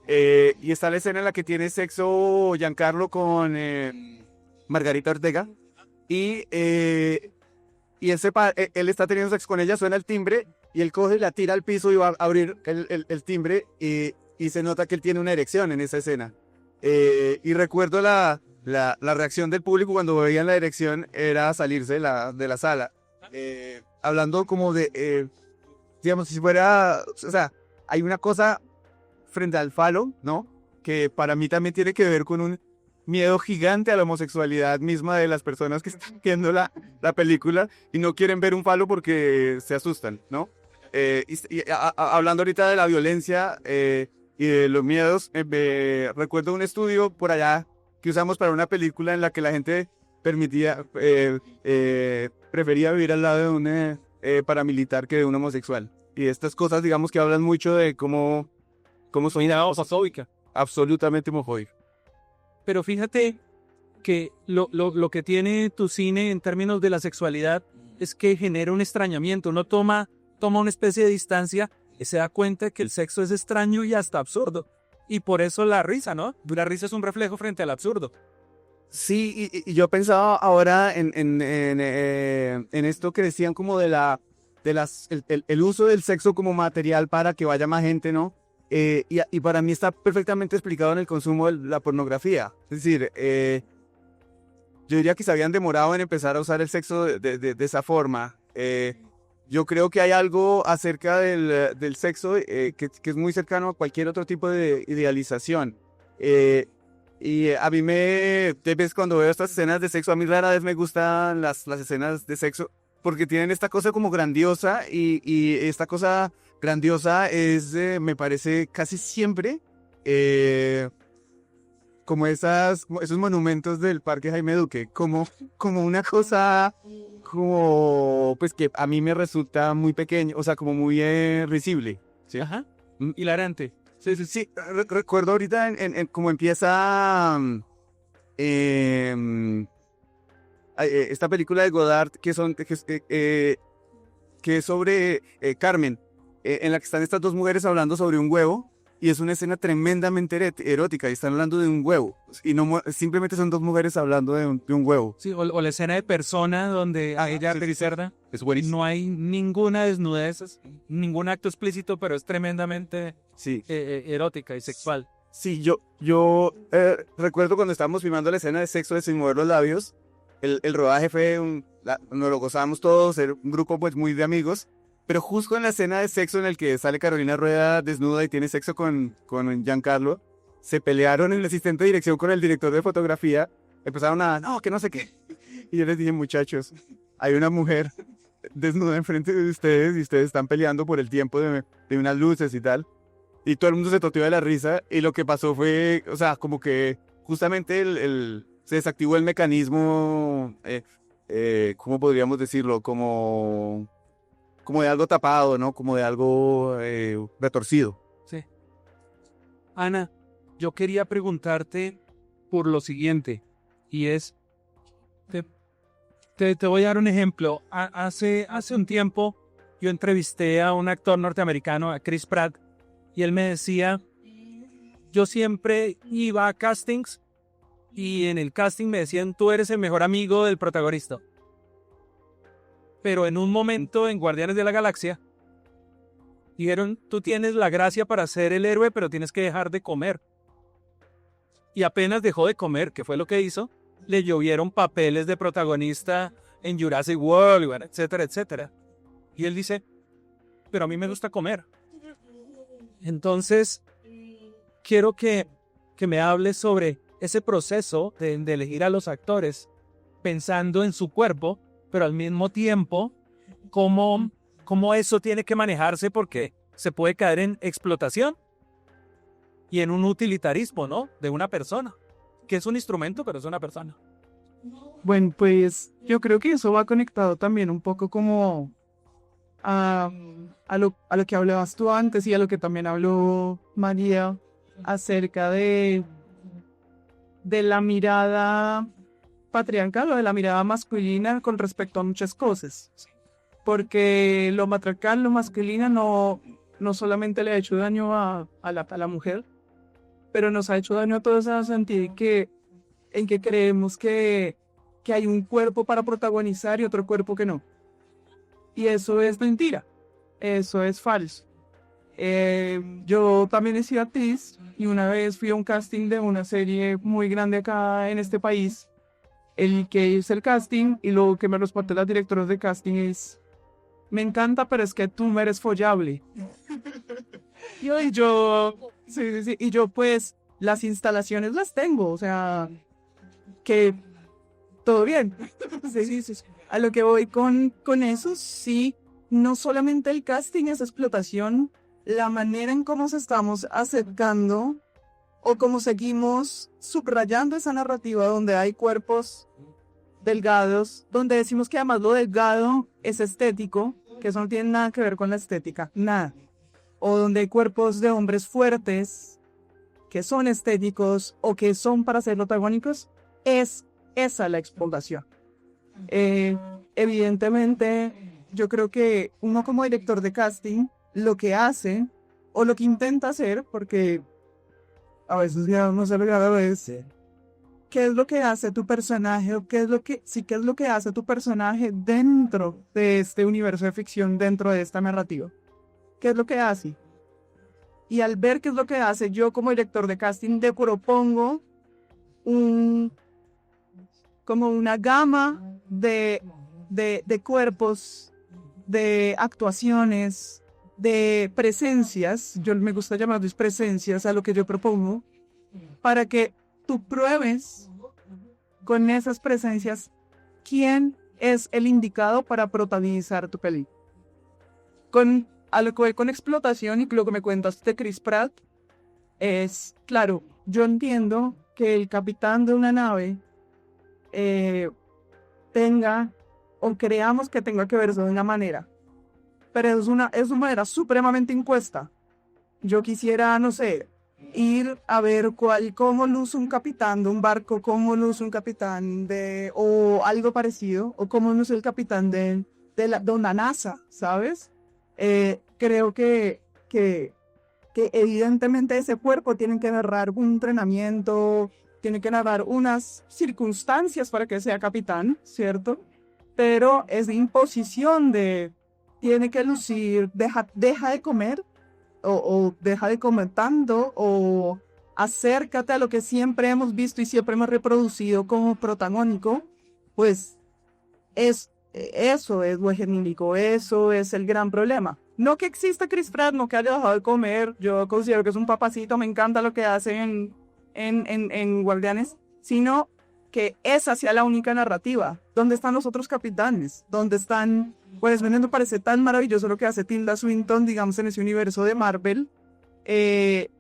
y está la escena en la que tiene sexo Giancarlo con Margarita Ortega, y él está teniendo sexo con ella, suena el timbre, y él coge, la tira al piso y va a abrir el timbre, y se nota que él tiene una erección en esa escena. Y recuerdo la reacción del público cuando veían la erección, era salirse de la sala. Hablando como de, digamos, si fuera, o sea, hay una cosa frente al falo, ¿no? Que para mí también tiene que ver con un miedo gigante a la homosexualidad misma de las personas que están viendo la película y no quieren ver un falo porque se asustan, ¿no? Hablando ahorita de la violencia y de los miedos, recuerdo un estudio por allá que usamos para una película en la que la gente prefería vivir al lado de un paramilitar que de un homosexual. Y estas cosas, digamos, que hablan mucho de cómo soy homofóbica, absolutamente homofóbica. Pero fíjate que lo que tiene tu cine en términos de la sexualidad es que genera un extrañamiento. Uno toma una especie de distancia y se da cuenta que el sexo es extraño y hasta absurdo. Y por eso la risa, ¿no? La risa es un reflejo frente al absurdo. Sí, y yo pensaba ahora en esto que decían como el uso del sexo como material para que vaya más gente, ¿no? Y para mí está perfectamente explicado en el consumo de la pornografía. Es decir, yo diría que se habían demorado en empezar a usar el sexo de esa forma. Yo creo que hay algo acerca del sexo que es muy cercano a cualquier otro tipo de idealización. Y a mí cuando veo estas escenas de sexo, a mí rara vez me gustan las escenas de sexo porque tienen esta cosa como grandiosa y esta cosa grandiosa me parece casi siempre como esos monumentos del Parque Jaime Duque, como una cosa como pues que a mí me resulta muy pequeño, o sea, como muy risible, ¿sí? Ajá, hilarante. Sí, recuerdo ahorita en cómo empieza esta película de Godard que es sobre Carmen, en la que están estas dos mujeres hablando sobre un huevo, y es una escena tremendamente erótica, y están hablando de un huevo, y no simplemente son dos mujeres hablando de un huevo. Sí, o la escena de Persona, donde a ella cerda, es buenísimo. no hay ninguna desnudez, ningún acto explícito, pero es tremendamente erótica y sexual. Sí, yo recuerdo cuando estábamos filmando la escena de sexo de Sin Mover los Labios, el rodaje nos lo gozábamos todos, era un grupo pues muy de amigos, pero justo en la escena de sexo en el que sale Carolina Rueda desnuda y tiene sexo con Giancarlo, se pelearon el asistente de dirección con el director de fotografía, empezaron no, que no sé qué, y yo les dije, muchachos, hay una mujer desnuda enfrente de ustedes y ustedes están peleando por el tiempo de unas luces y tal. y todo el mundo se toteó de la risa, y lo que pasó fue, o sea, como que justamente se desactivó el mecanismo, ¿cómo podríamos decirlo? Como de algo tapado, ¿no? Como de algo retorcido. Sí. Ana, yo quería preguntarte por lo siguiente, y es, te voy a dar un ejemplo. Hace un tiempo yo entrevisté a un actor norteamericano, a Chris Pratt, y él me decía, yo siempre iba a castings y en el casting me decían, tú eres el mejor amigo del protagonista. Pero en un momento en Guardianes de la Galaxia, dijeron, tú tienes la gracia para ser el héroe, pero tienes que dejar de comer. Y apenas dejó de comer, que fue lo que hizo, le llovieron papeles de protagonista en Jurassic World, bueno, etcétera, etcétera. Y él dice, pero a mí me gusta comer. Entonces, quiero que me hables sobre ese proceso de elegir a los actores pensando en su cuerpo, pero al mismo tiempo, cómo eso tiene que manejarse porque se puede caer en explotación y en un utilitarismo, ¿no? De una persona, que es un instrumento, pero es una persona. Bueno, pues yo creo que eso va conectado también un poco como a lo que hablabas tú antes y a lo que también habló María acerca de la mirada patriarcal o de la mirada masculina con respecto a muchas cosas. Porque lo matriarcal, lo masculino no solamente le ha hecho daño a la mujer, pero nos ha hecho daño a todos en el sentido en que creemos que hay un cuerpo para protagonizar y otro cuerpo que no. Y eso es mentira, eso es falso. Yo también he sido actriz y una vez fui a un casting de una serie muy grande acá en este país. El que hice el casting y lo que me respondió las directoras de casting es, me encanta, pero es que tú no eres follable. Y yo, sí, y yo pues las instalaciones las tengo, o sea, que todo bien. Sí. A lo que voy con eso, sí, no solamente el casting es explotación, la manera en cómo se estamos acercando o cómo seguimos subrayando esa narrativa donde hay cuerpos delgados, donde decimos que además lo delgado es estético, que eso no tiene nada que ver con la estética, nada. O donde hay cuerpos de hombres fuertes, que son estéticos o que son para ser protagónicos, es esa la explotación. Evidentemente, yo creo que uno como director de casting, lo que hace, o lo que intenta hacer, porque a veces ya no se lo es, ¿qué es lo que hace tu personaje? ¿O qué es lo que hace tu personaje dentro de este universo de ficción, dentro de esta narrativa? ¿Qué es lo que hace? Y al ver qué es lo que hace, yo como director de casting te propongo como una gama de cuerpos, de actuaciones, de presencias, yo me gusta llamarles presencias a lo que yo propongo, para que tú pruebes con esas presencias quién es el indicado para protagonizar tu película. A lo que voy con explotación y lo que me cuentas de Chris Pratt es, claro, yo entiendo que el capitán de una nave tenga o creamos que tenga que verse de una manera, pero es una manera supremamente impuesta. Yo quisiera, no sé, ir a ver cómo luce un capitán de un barco, cómo luce un capitán o algo parecido, o cómo luce el capitán de una NASA, ¿sabes? Creo que evidentemente ese cuerpo tiene que narrar un entrenamiento, tiene que narrar unas circunstancias para que sea capitán, ¿cierto? Pero es de imposición tiene que lucir, deja de comer, o deja de comer tanto, o acércate a lo que siempre hemos visto y siempre hemos reproducido como protagónico, pues eso es lo hegemónico, eso es el gran problema. No que exista Chris Pratt, no que haya dejado de comer, yo considero que es un papacito, me encanta lo que hace en Guardianes, sino que esa sea la única narrativa. ¿Dónde están los otros capitanes? ¿Dónde están? Pues me parece tan maravilloso lo que hace Tilda Swinton, digamos, en ese universo de Marvel, que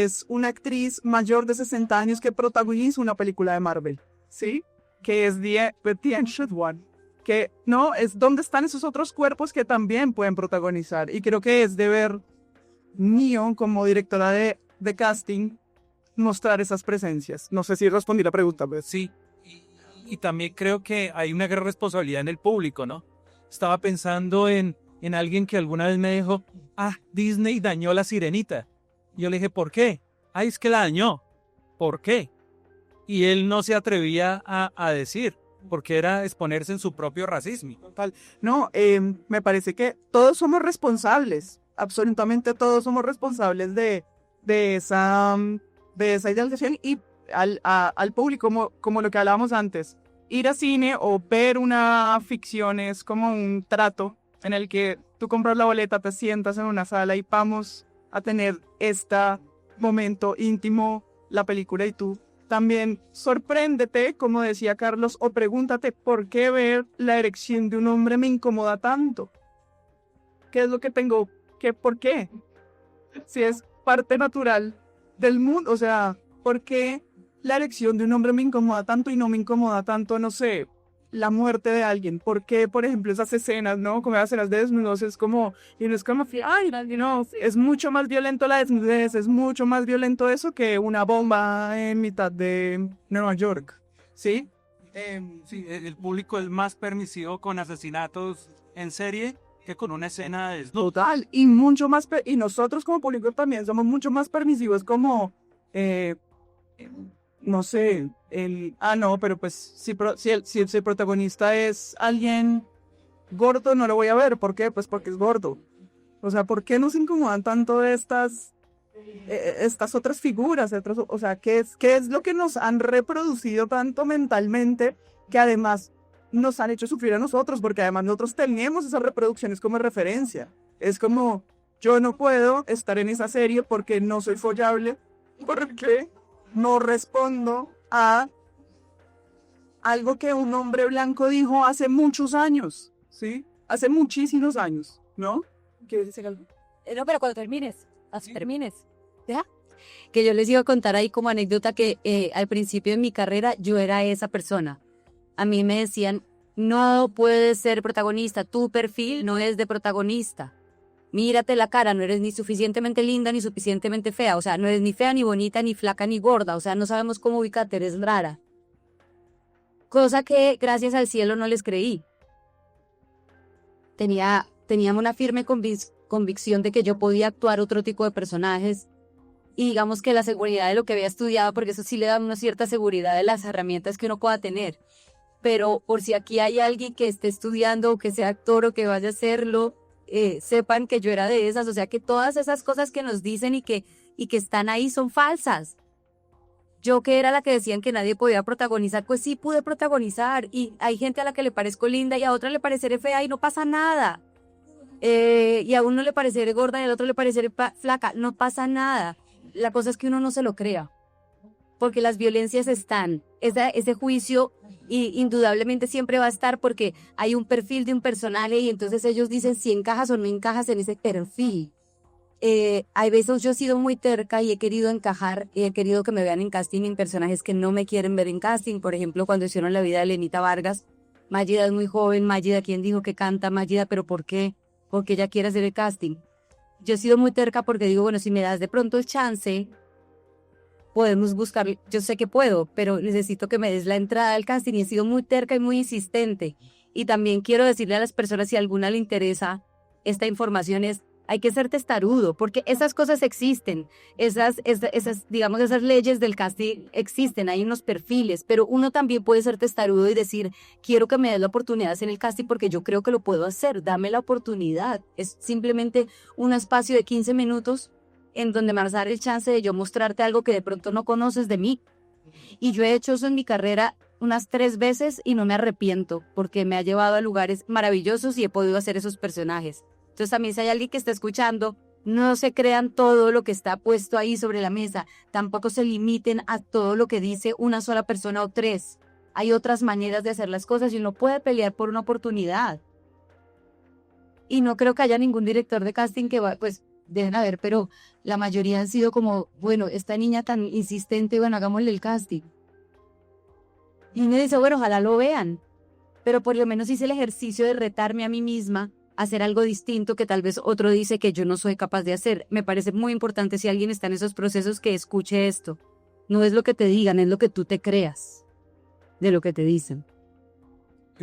es una actriz mayor de 60 años que protagoniza una película de Marvel, ¿sí? Que es The Ancient One. Que no, es donde están esos otros cuerpos que también pueden protagonizar. Y creo que es deber mío como directora de casting mostrar esas presencias. No sé si respondí la pregunta, pues. Sí, y también creo que hay una gran responsabilidad en el público, ¿no? Estaba pensando en alguien que alguna vez me dijo, Disney dañó la Sirenita. Y yo le dije, ¿por qué? Es que la dañó. ¿Por qué? Y él no se atrevía a decir, porque era exponerse en su propio racismo. Total. No, me parece que todos somos responsables, absolutamente todos somos responsables de esa idealización y al público, como lo que hablábamos antes. Ir a cine o ver una ficción es como un trato en el que tú compras la boleta, te sientas en una sala y vamos a tener este momento íntimo, la película, y tú también sorpréndete, como decía Carlos, o pregúntate por qué ver la erección de un hombre me incomoda tanto. ¿Qué es lo que tengo? ¿Por qué? Si es parte natural del mundo, o sea, ¿por qué la erección de un hombre me incomoda tanto y no me incomoda tanto, no sé, la muerte de alguien? ¿Por qué, por ejemplo, esas escenas, no? Como las escenas de desnudos, es como, y no es como, es mucho más violento la desnudez, es mucho más violento eso que una bomba en mitad de Nueva York, ¿sí? Sí, el público es más permisivo con asesinatos en serie que con una escena de desnudo. Total, y mucho más, y nosotros como público también somos mucho más permisivos como, no sé, no, pero pues si el protagonista es alguien gordo, no lo voy a ver. ¿Por qué? Pues porque es gordo. O sea, ¿por qué nos incomodan tanto estas otras figuras? O sea, ¿qué es lo que nos han reproducido tanto mentalmente que además nos han hecho sufrir a nosotros? Porque además nosotros tenemos esas reproducciones como referencia. Es como, yo no puedo estar en esa serie porque no soy follable, porque no respondo a algo que un hombre blanco dijo hace muchos años, ¿sí? Hace muchísimos años, ¿no? ¿Quieres decir algo? No, pero cuando termines, termines. ¿Ya? Que yo les iba a contar ahí como anécdota que al principio de mi carrera yo era esa persona. A mí me decían, no puedes ser protagonista, tu perfil no es de protagonista. Mírate la cara, no eres ni suficientemente linda ni suficientemente fea. O sea, no eres ni fea, ni bonita, ni flaca, ni gorda. O sea, no sabemos cómo ubicarte, eres rara. Cosa que, gracias al cielo, no les creí. Teníamos una firme convicción de que yo podía actuar otro tipo de personajes. Y digamos que la seguridad de lo que había estudiado, porque eso sí le da una cierta seguridad de las herramientas que uno pueda tener. Pero por si aquí hay alguien que esté estudiando o que sea actor o que vaya a hacerlo, sepan que yo era de esas, o sea que todas esas cosas que nos dicen y que están ahí son falsas. Yo que era la que decían que nadie podía protagonizar, pues sí pude protagonizar, y hay gente a la que le parezco linda y a otra le pareceré fea y no pasa nada. Y a uno le pareceré gorda y al otro le pareceré flaca, no pasa nada. La cosa es que uno no se lo crea, porque las violencias están, ese juicio indudablemente siempre va a estar porque hay un perfil de un personaje y entonces ellos dicen si encajas o no encajas en ese perfil. Hay veces yo he sido muy terca y he querido encajar, he querido que me vean en casting en personajes que no me quieren ver en casting. Por ejemplo, cuando hicieron la vida de Lenita Vargas, Mágida es muy joven, Mágida, ¿quién dijo que canta Mágida? ¿Pero por qué? Porque ella quiere hacer el casting. Yo he sido muy terca porque digo, bueno, si me das de pronto el chance, podemos buscar, yo sé que puedo, pero necesito que me des la entrada al casting, y he sido muy terca y muy insistente. Y también quiero decirle a las personas, si a alguna le interesa esta información, hay que ser testarudo, porque esas cosas existen, digamos, esas leyes del casting existen, hay unos perfiles, pero uno también puede ser testarudo y decir, quiero que me des la oportunidad de hacer el casting porque yo creo que lo puedo hacer, dame la oportunidad. Es simplemente un espacio de 15 minutos en donde me vas a dar el chance de yo mostrarte algo que de pronto no conoces de mí. Y yo he hecho eso en mi carrera unas 3 veces y no me arrepiento, porque me ha llevado a lugares maravillosos y he podido hacer esos personajes. Entonces también si hay alguien que está escuchando, no se crean todo lo que está puesto ahí sobre la mesa, tampoco se limiten a todo lo que dice una sola persona o 3. Hay otras maneras de hacer las cosas y uno puede pelear por una oportunidad. Y no creo que haya ningún director de casting que va, pues deben haber, pero la mayoría han sido como, bueno, esta niña tan insistente, bueno, hagámosle el casting. Y uno dice, bueno, ojalá lo vean, pero por lo menos hice el ejercicio de retarme a mí misma a hacer algo distinto que tal vez otro dice que yo no soy capaz de hacer. Me parece muy importante si alguien está en esos procesos que escuche esto. No es lo que te digan, es lo que tú te creas de lo que te dicen.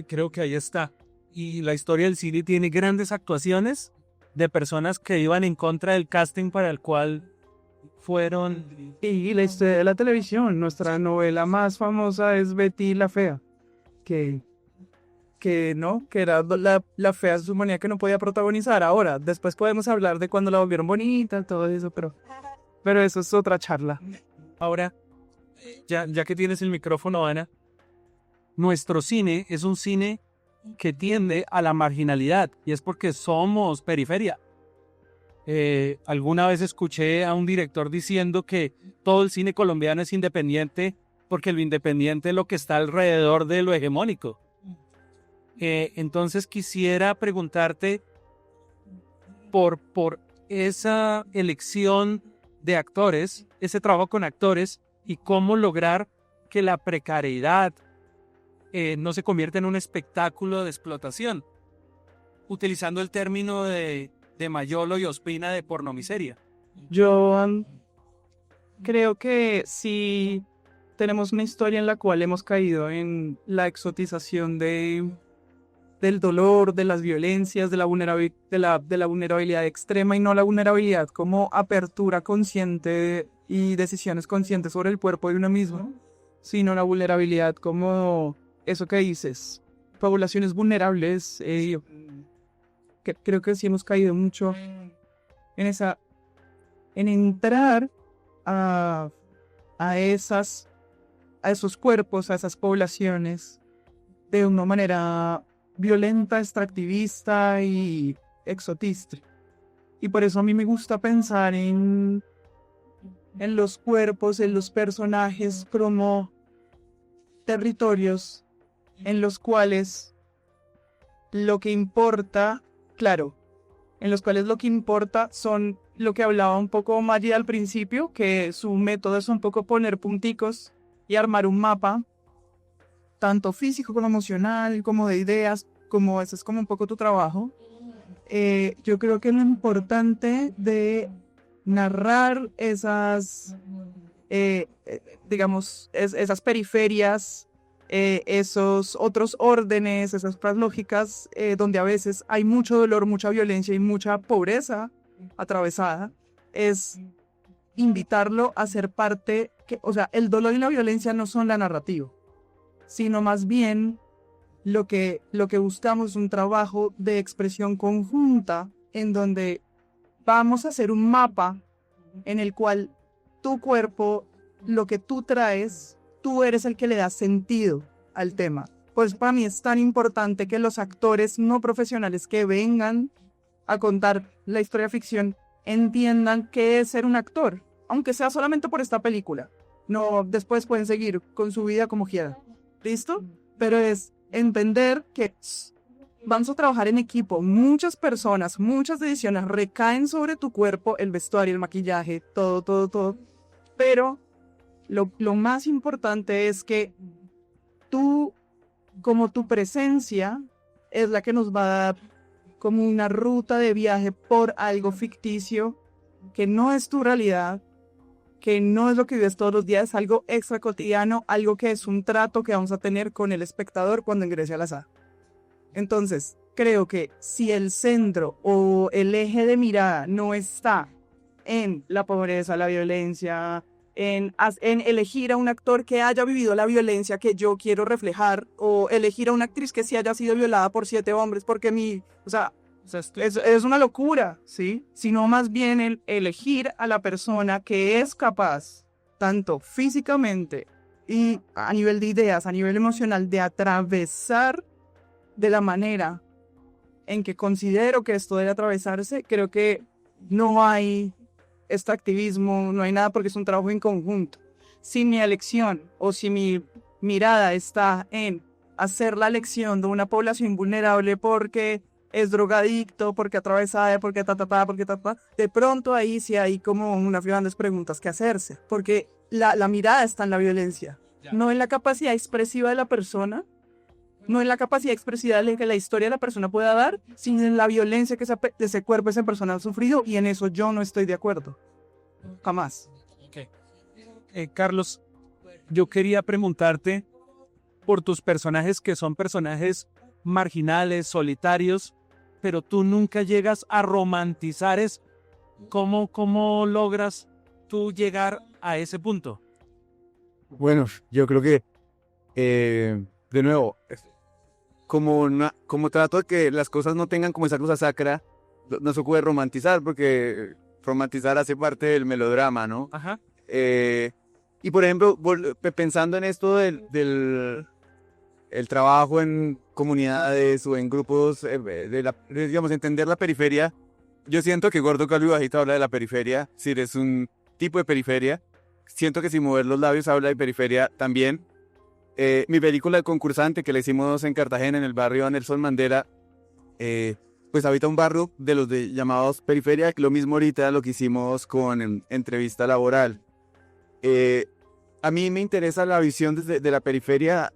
Creo que ahí está. Y la historia del cine tiene grandes actuaciones de personas que iban en contra del casting para el cual fueron. Y la historia de la televisión, nuestra novela más famosa es Betty la Fea, que no, que era la fea, se suponía que no podía protagonizar. Ahora, después podemos hablar de cuando la volvieron bonita, todo eso, pero eso es otra charla. Ahora, ya que tienes el micrófono, Ana, nuestro cine es un cine que tiende a la marginalidad y es porque somos periferia. Alguna vez escuché a un director diciendo que todo el cine colombiano es independiente porque lo independiente es lo que está alrededor de lo hegemónico. Entonces quisiera preguntarte por esa elección de actores, ese trabajo con actores y cómo lograr que la precariedad no se convierta en un espectáculo de explotación, utilizando el término de Mayolo y Ospina de pornomiseria. Yo creo que sí tenemos una historia en la cual hemos caído en la exotización del dolor, de las violencias, de la vulnerabilidad extrema y no la vulnerabilidad como apertura consciente y decisiones conscientes sobre el cuerpo de uno mismo, sino la vulnerabilidad como eso que dices, poblaciones vulnerables. Creo que sí hemos caído mucho en entrar a esos cuerpos, a esas poblaciones de una manera violenta, extractivista y exotista. Y por eso a mí me gusta pensar en los cuerpos, en los personajes como territorios en los cuales lo que importa, claro, en los cuales lo que importa son lo que hablaba un poco Maggie al principio, que su método es un poco poner punticos y armar un mapa, tanto físico como emocional, como de ideas, como ese es como un poco tu trabajo. Yo creo que lo importante de narrar esas, esas periferias, esos otros órdenes, esas otras lógicas, donde a veces hay mucho dolor, mucha violencia y mucha pobreza atravesada, es invitarlo a ser parte, o sea, el dolor y la violencia no son la narrativa, sino más bien lo que buscamos es un trabajo de expresión conjunta en donde vamos a hacer un mapa en el cual tu cuerpo, lo que tú traes, tú eres el que le da sentido al tema. Pues para mí es tan importante que los actores no profesionales que vengan a contar la historia de ficción entiendan qué es ser un actor, aunque sea solamente por esta película. No, después pueden seguir con su vida como quieran. ¿Listo? Pero es entender que vamos a trabajar en equipo. Muchas personas, muchas decisiones recaen sobre tu cuerpo, el vestuario, el maquillaje, todo. Pero lo más importante es que tú, como tu presencia, es la que nos va a dar como una ruta de viaje por algo ficticio que no es tu realidad, que no es lo que vives todos los días, algo extra cotidiano, algo que es un trato que vamos a tener con el espectador cuando ingrese a la sala. Entonces, creo que si el centro o el eje de mirada no está en la pobreza, la violencia, en elegir a un actor que haya vivido la violencia que yo quiero reflejar, o elegir a una actriz que sí haya sido violada por 7 hombres, porque es una locura, ¿sí? Sino más bien el elegir a la persona que es capaz, tanto físicamente y a nivel de ideas, a nivel emocional, de atravesar de la manera en que considero que esto debe atravesarse. Creo que no hay extractivismo, no hay nada, porque es un trabajo en conjunto. Si mi elección o si mi mirada está en hacer la elección de una población vulnerable porque es drogadicto, porque atravesada, porque porque de pronto ahí sí hay como unas grandes preguntas que hacerse, porque la mirada está en la violencia, no en la capacidad expresiva de la persona, no en la capacidad expresiva que la historia de la persona pueda dar, sino en la violencia que ese cuerpo, esa persona ha sufrido, y en eso yo no estoy de acuerdo. Jamás. Okay. Carlos, yo quería preguntarte por tus personajes que son personajes marginales, solitarios, pero tú nunca llegas a romantizar eso. ¿Cómo logras tú llegar a ese punto? Bueno, yo creo que, de nuevo, como trato de que las cosas no tengan como esa cosa sacra, no se puede romantizar, porque romantizar hace parte del melodrama, ¿no? Ajá. Y por ejemplo, pensando en esto del el trabajo en comunidades o en grupos, digamos, entender la periferia, yo siento que Gordo, Calvo y Bajito habla de la periferia, es decir, es un tipo de periferia. Siento que Sin Mover los Labios habla de periferia también. Mi película El Concursante, que la hicimos en Cartagena, en el barrio Nelson Mandela, pues habita un barrio de los llamados periferia, lo mismo ahorita lo que hicimos con Entrevista Laboral. A mí me interesa la visión de la periferia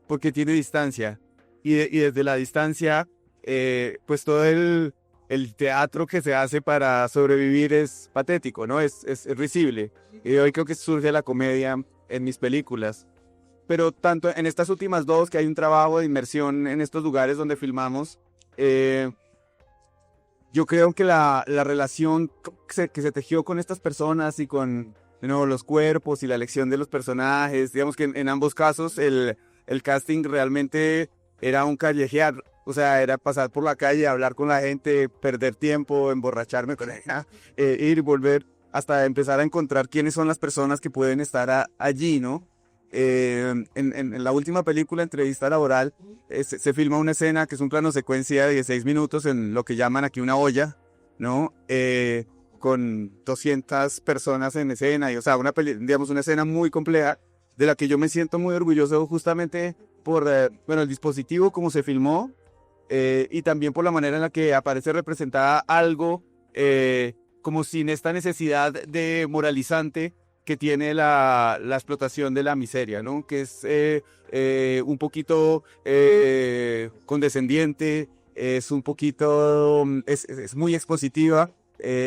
porque tiene distancia, y desde la distancia, pues todo el teatro que se hace para sobrevivir es patético, ¿no? Es risible. Y hoy creo que surge la comedia en mis películas. Pero tanto en estas últimas dos, que hay un trabajo de inmersión en estos lugares donde filmamos, yo creo que la relación que se tejió con estas personas y con, de nuevo, los cuerpos y la elección de los personajes, digamos que en ambos casos el casting realmente era un callejear, o sea, era pasar por la calle, hablar con la gente, perder tiempo, emborracharme con ella, ir y volver hasta empezar a encontrar quiénes son las personas que pueden estar allí, ¿no? En la última película, Entrevista Laboral, se filma una escena que es un plano secuencia de 16 minutos en lo que llaman aquí una olla, ¿no? Con 200 personas en escena, y, o sea, digamos, una escena muy compleja, de la que yo me siento muy orgulloso justamente por el dispositivo, como se filmó, y también por la manera en la que aparece representada algo como sin esta necesidad de moralizante que tiene la explotación de la miseria, ¿no? Que es un poquito condescendiente, es un poquito, es muy expositiva,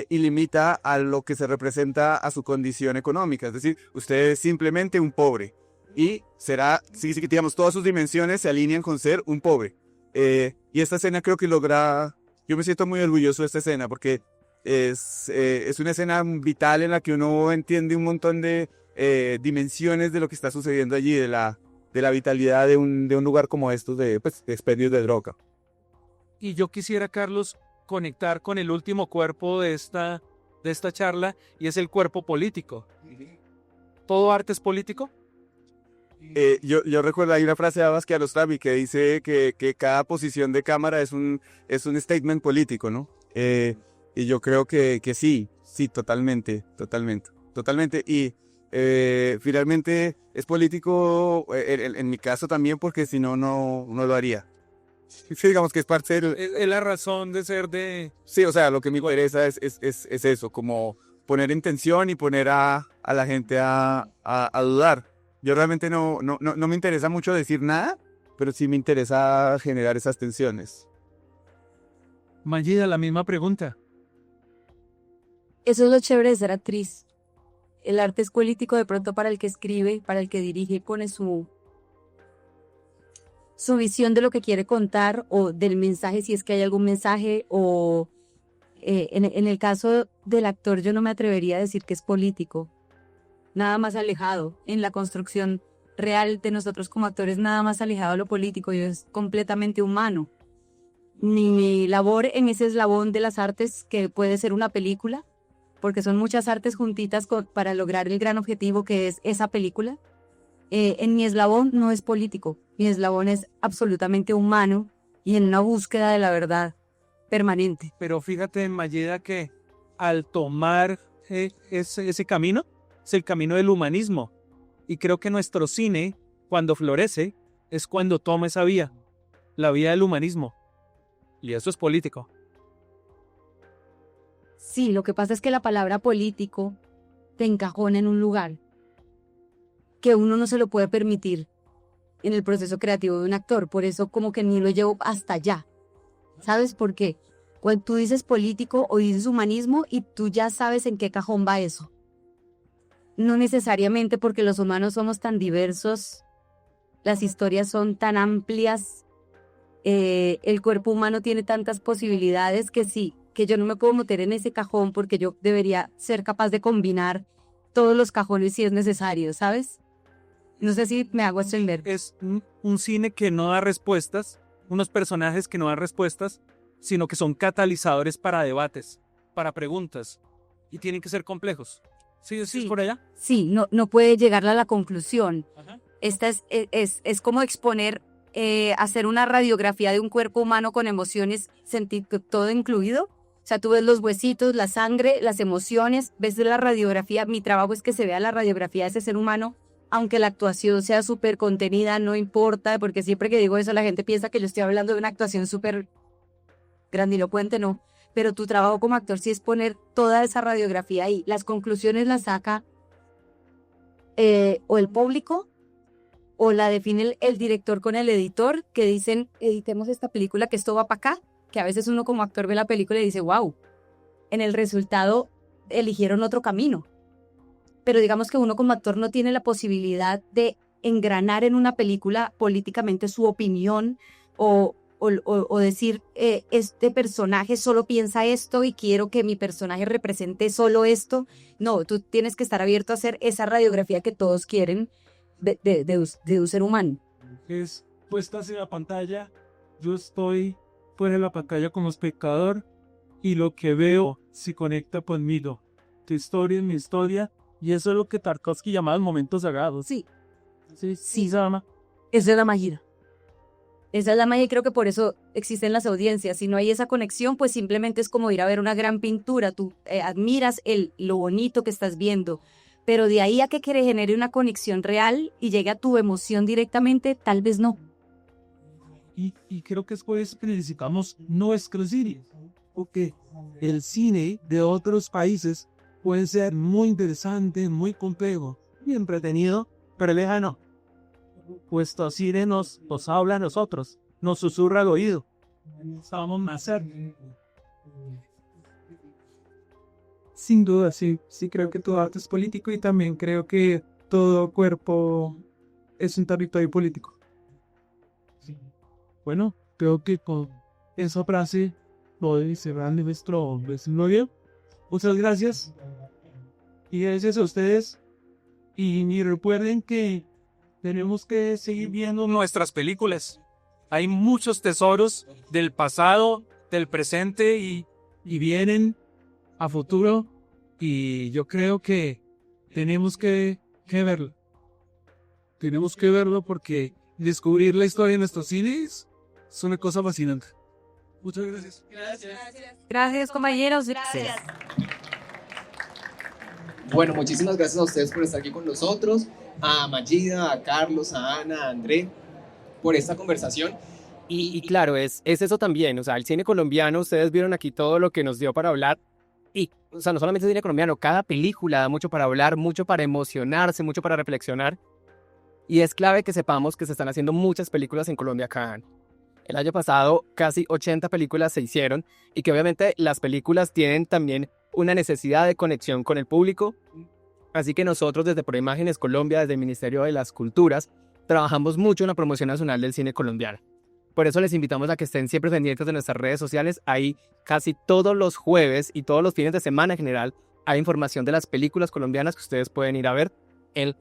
y limita a lo que se representa a su condición económica. Es decir, usted es simplemente un pobre, y será, sí, digamos, todas sus dimensiones se alinean con ser un pobre. Y esta escena creo que yo me siento muy orgulloso de esta escena, porque es una escena vital en la que uno entiende un montón de dimensiones de lo que está sucediendo allí, de la vitalidad de un lugar como estos de expendios de droga. Y yo quisiera, Carlos, conectar con el último cuerpo de esta charla, y es el cuerpo político. ¿Todo arte es político? Yo recuerdo, hay una frase de Abbas Kiarostami que dice que cada posición de cámara es un statement político, ¿no? Y yo creo que sí, totalmente. Y finalmente es político en mi caso también, porque si no, no lo haría. Sí, digamos que es parte del... Es la razón de ser de... Sí, o sea, lo que me interesa es eso, como poner en tensión y poner a la gente a dudar. Yo realmente no me interesa mucho decir nada, pero sí me interesa generar esas tensiones. Mayida, la misma pregunta. Eso es lo chévere de ser actriz. El arte es político de pronto para el que escribe, para el que dirige, pone su visión de lo que quiere contar, o del mensaje, si es que hay algún mensaje, o en el caso del actor yo no me atrevería a decir que es político. Nada más alejado en la construcción real de nosotros como actores, nada más alejado de lo político, y es completamente humano. Mi labor en ese eslabón de las artes, que puede ser una película, porque son muchas artes juntitas para lograr el gran objetivo que es esa película. En mi eslabón no es político, mi eslabón es absolutamente humano y en una búsqueda de la verdad permanente. Pero fíjate, Mayida, que al tomar ese camino, es el camino del humanismo. Y creo que nuestro cine, cuando florece, es cuando toma esa vía, la vía del humanismo. Y eso es político. Sí, lo que pasa es que la palabra político te encajona en un lugar que uno no se lo puede permitir en el proceso creativo de un actor. Por eso como que ni lo llevo hasta allá. ¿Sabes por qué? Cuando tú dices político o dices humanismo y tú ya sabes en qué cajón va eso. No necesariamente porque los humanos somos tan diversos, las historias son tan amplias, el cuerpo humano tiene tantas posibilidades que sí, que yo no me puedo meter en ese cajón porque yo debería ser capaz de combinar todos los cajones si es necesario, ¿sabes? No sé si me hago entender. Es un cine que no da respuestas, unos personajes que no dan respuestas, sino que son catalizadores para debates, para preguntas, y tienen que ser complejos. ¿Sí es por allá? Sí, no puede llegar a la conclusión. Ajá. Esta es como exponer, hacer una radiografía de un cuerpo humano con emociones, todo incluido. O sea, tú ves los huesitos, la sangre, las emociones, ves la radiografía. Mi trabajo es que se vea la radiografía de ese ser humano, aunque la actuación sea súper contenida, no importa, porque siempre que digo eso la gente piensa que yo estoy hablando de una actuación súper grandilocuente, no. Pero tu trabajo como actor sí es poner toda esa radiografía ahí. Las conclusiones las saca o el público o la define el director con el editor, que dicen, editemos esta película, que esto va para acá, que a veces uno como actor ve la película y dice, wow, en el resultado eligieron otro camino. Pero digamos que uno como actor no tiene la posibilidad de engranar en una película políticamente su opinión o decir, este personaje solo piensa esto y quiero que mi personaje represente solo esto. No, tú tienes que estar abierto a hacer esa radiografía que todos quieren de un ser humano. Es puestas en la pantalla, yo estoy fuera de la pantalla como espectador y lo que veo se conecta conmigo. Tu historia es mi historia y eso es lo que Tarkovsky llamaba momentos sagrados. Sí. Sí, Sama. Esa es la magia. Esa es la magia y creo que por eso existen las audiencias. Si no hay esa conexión, pues simplemente es como ir a ver una gran pintura. Tú admiras lo bonito que estás viendo, pero de ahí a que genere una conexión real y llegue a tu emoción directamente, tal vez no. Y creo que es por eso que necesitamos nuestro cine, porque el cine de otros países puede ser muy interesante, muy complejo, muy entretenido, pero lejano. Puesto cine nos habla a nosotros, nos susurra al oído. Estamos más cerca. Sin duda, sí creo que todo arte es político y también creo que todo cuerpo es un territorio político. Bueno, creo que con esa frase podemos cerrar nuestro episodio. Muchas gracias. Y gracias a ustedes. Y recuerden que tenemos que seguir viendo Nuestras películas. Hay muchos tesoros del pasado, del presente y vienen a futuro. Y yo creo que tenemos que verlo. Tenemos que verlo porque descubrir la historia de nuestros cines es una cosa fascinante. Muchas gracias. Gracias, compañeros. Gracias. Bueno, muchísimas gracias a ustedes por estar aquí con nosotros, a Mayida, a Carlos, a Ana, a André, por esta conversación. Y claro, es eso también, o sea, el cine colombiano, ustedes vieron aquí todo lo que nos dio para hablar, y, o sea, no solamente el cine colombiano, cada película da mucho para hablar, mucho para emocionarse, mucho para reflexionar, y es clave que sepamos que se están haciendo muchas películas en Colombia cada año. El año pasado casi 80 películas se hicieron, y que obviamente las películas tienen también una necesidad de conexión con el público, así que nosotros desde Proimágenes Colombia, desde el Ministerio de las Culturas, trabajamos mucho en la promoción nacional del cine colombiano. Por eso les invitamos a que estén siempre pendientes de nuestras redes sociales. Ahí casi todos los jueves y todos los fines de semana en general hay información de las películas colombianas que ustedes pueden ir a ver en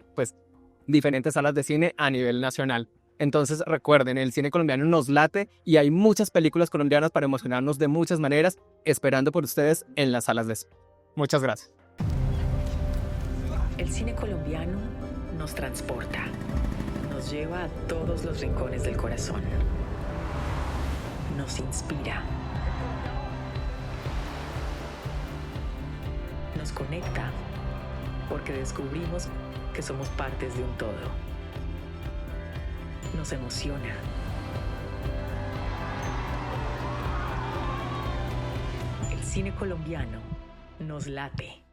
diferentes salas de cine a nivel nacional. Entonces recuerden, el cine colombiano nos late y hay muchas películas colombianas para emocionarnos de muchas maneras, esperando por ustedes en las salas de cine. Muchas gracias. El cine colombiano nos transporta, nos lleva a todos los rincones del corazón, nos inspira, nos conecta porque descubrimos que somos partes de un todo, nos emociona cine colombiano nos late.